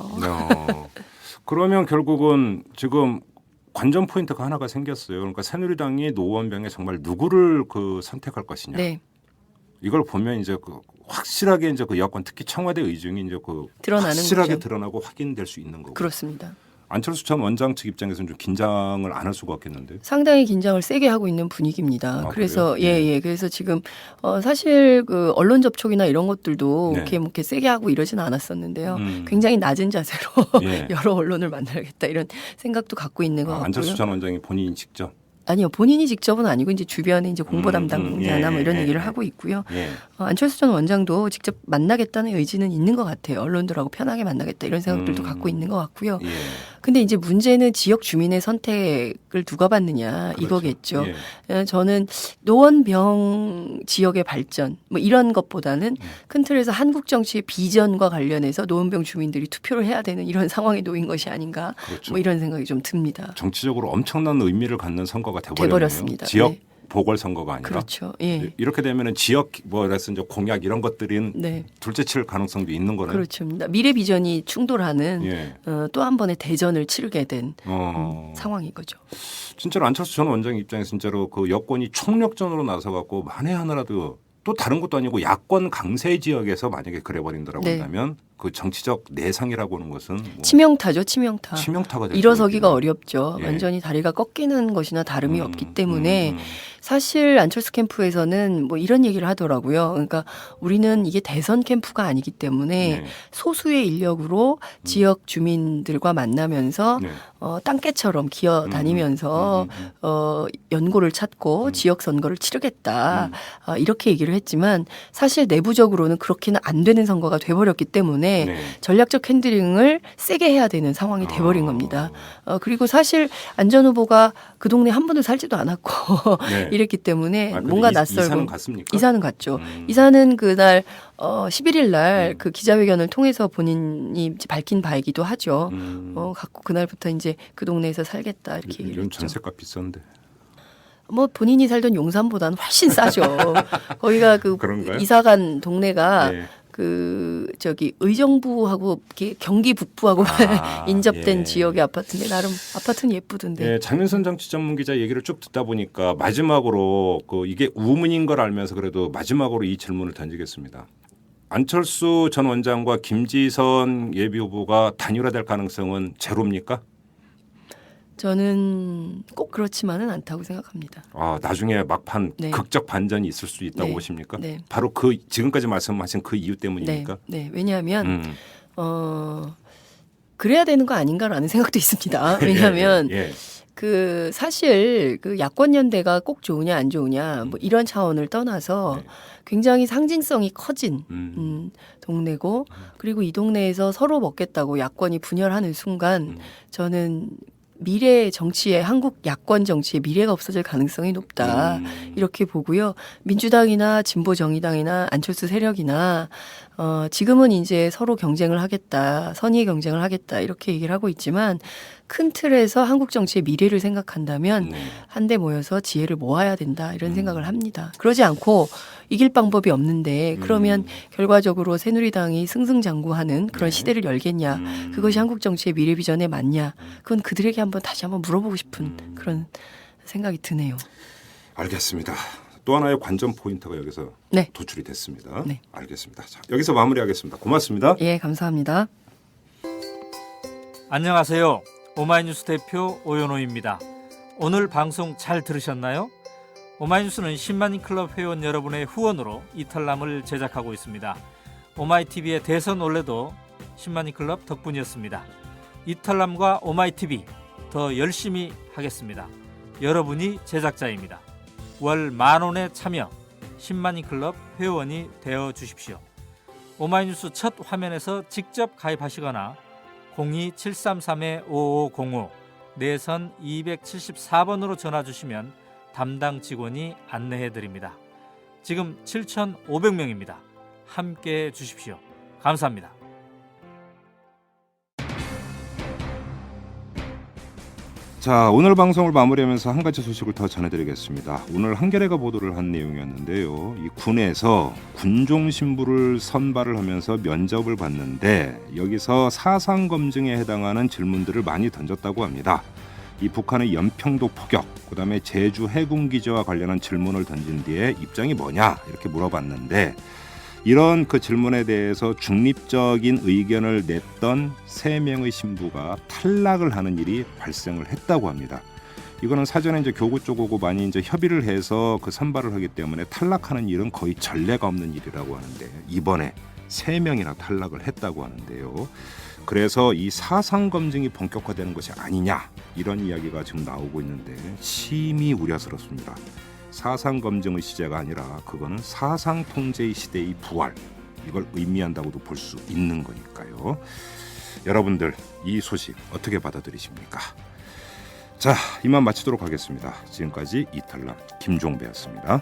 그러면 결국은 지금 관전 포인트가 하나가 생겼어요. 그러니까 새누리당이 노원병에 정말 누구를 선택할 것이냐. 네. 이걸 보면 이제 확실하게 이제 여권 특히 청와대 의중이 이제 드러나는 확실하게 거죠. 드러나고 확인될 수 있는 거고. 그렇습니다. 안철수 전 원장 측 입장에서는 좀 긴장을 안 할 수가 없겠는데. 상당히 긴장을 세게 하고 있는 분위기입니다. 아, 그래서 그래요? 예. 그래서 지금 사실 그 언론 접촉이나 이런 것들도 네. 이렇게 세게 하고 이러지는 않았었는데요. 음. 굉장히 낮은 자세로 예. 여러 언론을 만나야겠다 이런 생각도 갖고 있는 것 같고요. 안철수 전 원장이 본인이 직접. 아니요, 본인이 직접은 아니고 이제 주변에 이제 공보 담당자나 예, 뭐 이런 예, 얘기를 예. 하고 있고요. 예. 안철수 전 원장도 직접 만나겠다는 의지는 있는 것 같아요. 언론들하고 편하게 만나겠다 이런 생각들도 갖고 있는 것 같고요. 예. 근데 이제 문제는 지역 주민의 선택을 누가 받느냐 그렇죠. 이거겠죠. 예. 저는 노원병 지역의 발전 뭐 이런 것보다는 큰 틀에서 한국 정치의 비전과 관련해서 노원병 주민들이 투표를 해야 되는 이런 상황에 놓인 것이 아닌가 그렇죠. 뭐 이런 생각이 좀 듭니다. 정치적으로 엄청난 의미를 갖는 선거가 돼버렸습니다. 지역 네. 보궐선거가 아니라. 그렇죠. 예. 이렇게 되면은 지역 그래서 이제 공약 이런 것들은 네. 둘째칠 가능성도 있는 거네요. 그렇죠. 미래 비전이 충돌하는 예. 또 한 번의 대전을 치르게 된 상황인 거죠. 진짜로 안철수 전 원장 입장에서 진짜로 여권이 총력전으로 나서갖고 만에 하나라도 또 다른 것도 아니고 야권 강세 지역에서 만약에 그래버린다라고 네. 한다면 그 정치적 내상이라고 하는 것은 치명타죠, 치명타. 치명타가 될 일어서기가 수가 어렵죠. 예. 완전히 다리가 꺾이는 것이나 다름이 없기 때문에 사실 안철수 캠프에서는 뭐 이런 얘기를 하더라고요. 그러니까 우리는 이게 대선 캠프가 아니기 때문에 네. 소수의 인력으로 지역 주민들과 만나면서 네. 땅개처럼 기어 다니면서 연고를 찾고 지역 선거를 치르겠다. 이렇게 얘기를 했지만 사실 내부적으로는 그렇게는 안 되는 선거가 돼버렸기 때문에 네. 전략적 핸들링을 세게 해야 되는 상황이 돼버린 겁니다. 그리고 사실 안 전 후보가 그 동네 한 번도 살지도 않았고 네. 이랬기 때문에 근데 뭔가 낯설고 이사는 갔습니까? 이사는 갔죠. 이사는 그날 11일 날 그 기자회견을 통해서 본인이 이제 밝힌 바이기도 하죠. 갖고 그날부터 이제 그 동네에서 살겠다 이렇게 얘기를 요즘 했죠. 전세값 비싼데. 뭐 본인이 살던 용산보다는 훨씬 싸죠. 거기가 그 그런가요? 이사간 동네가 네. 의정부하고 이렇게 경기 북부하고 인접된 예. 지역의 아파트인데 나름 아파트는 예쁘던데. 네, 장윤선 정치 전문 기자 얘기를 쭉 듣다 보니까 마지막으로 이게 우문인 걸 알면서 그래도 마지막으로 이 질문을 던지겠습니다. 안철수 전 원장과 김지선 예비 후보가 단일화될 가능성은 제로입니까? 저는 꼭 그렇지만은 않다고 생각합니다. 나중에 막판 네. 극적 반전이 있을 수 있다고 네. 보십니까? 네. 바로 지금까지 말씀하신 그 이유 때문입니까? 네. 왜냐하면 그래야 되는 거 아닌가라는 생각도 있습니다. 왜냐하면 예. 사실 야권 연대가 꼭 좋으냐 안 좋으냐 뭐 이런 차원을 떠나서 굉장히 상징성이 커진 동네고 그리고 이 동네에서 서로 먹겠다고 야권이 분열하는 순간 저는 미래 정치에 한국 야권 정치의 미래가 없어질 가능성이 높다 이렇게 보고요. 민주당이나 진보정의당이나 안철수 세력이나 지금은 이제 서로 경쟁을 하겠다, 선의의 경쟁을 하겠다 이렇게 얘기를 하고 있지만 큰 틀에서 한국 정치의 미래를 생각한다면 한데 모여서 지혜를 모아야 된다 이런 생각을 합니다. 그러지 않고 이길 방법이 없는데 그러면 결과적으로 새누리당이 승승장구하는 그런 시대를 열겠냐? 그것이 한국 정치의 미래 비전에 맞냐? 그건 그들에게 다시 한번 물어보고 싶은 그런 생각이 드네요. 알겠습니다. 또 하나의 관전 포인트가 여기서 네. 도출이 됐습니다. 네. 알겠습니다. 자, 여기서 마무리하겠습니다. 고맙습니다. 예, 감사합니다. 안녕하세요. 오마이뉴스 대표 오연호입니다. 오늘 방송 잘 들으셨나요? 오마이뉴스는 10만인 클럽 회원 여러분의 후원으로 이탈남을 제작하고 있습니다. 오마이TV의 대선 올레도 10만인 클럽 덕분이었습니다. 이탈남과 오마이TV 더 열심히 하겠습니다. 여러분이 제작자입니다. 월 10,000원에 참여 10만인 클럽 회원이 되어 주십시오. 오마이뉴스 첫 화면에서 직접 가입하시거나 02-733-5505 내선 274번으로 전화 주시면 담당 직원이 안내해 드립니다. 지금 7,500명입니다. 함께해 주십시오. 감사합니다. 자, 오늘 방송을 마무리하면서 한 가지 소식을 더 전해드리겠습니다. 오늘 한겨레가 보도를 한 내용이었는데요. 이 군에서 군종 신부를 선발을 하면서 면접을 봤는데 여기서 사상 검증에 해당하는 질문들을 많이 던졌다고 합니다. 이 북한의 연평도 포격, 그다음에 제주 해군 기지와 관련한 질문을 던진 뒤에 입장이 뭐냐 이렇게 물어봤는데 이런 그 질문에 대해서 중립적인 의견을 냈던 3명의 신부가 탈락을 하는 일이 발생을 했다고 합니다. 이거는 사전에 이제 교구 쪽하고 많이 이제 협의를 해서 그 선발을 하기 때문에 탈락하는 일은 거의 전례가 없는 일이라고 하는데 이번에 3명이나 탈락을 했다고 하는데요. 그래서 이 사상 검증이 본격화되는 것이 아니냐 이런 이야기가 지금 나오고 있는데 심히 우려스럽습니다. 사상 검증의 시제가 아니라 그거는 사상 통제의 시대의 부활 이걸 의미한다고도 볼 수 있는 거니까요. 여러분들 이 소식 어떻게 받아들이십니까? 자, 이만 마치도록 하겠습니다. 지금까지 이탈남 김종배였습니다.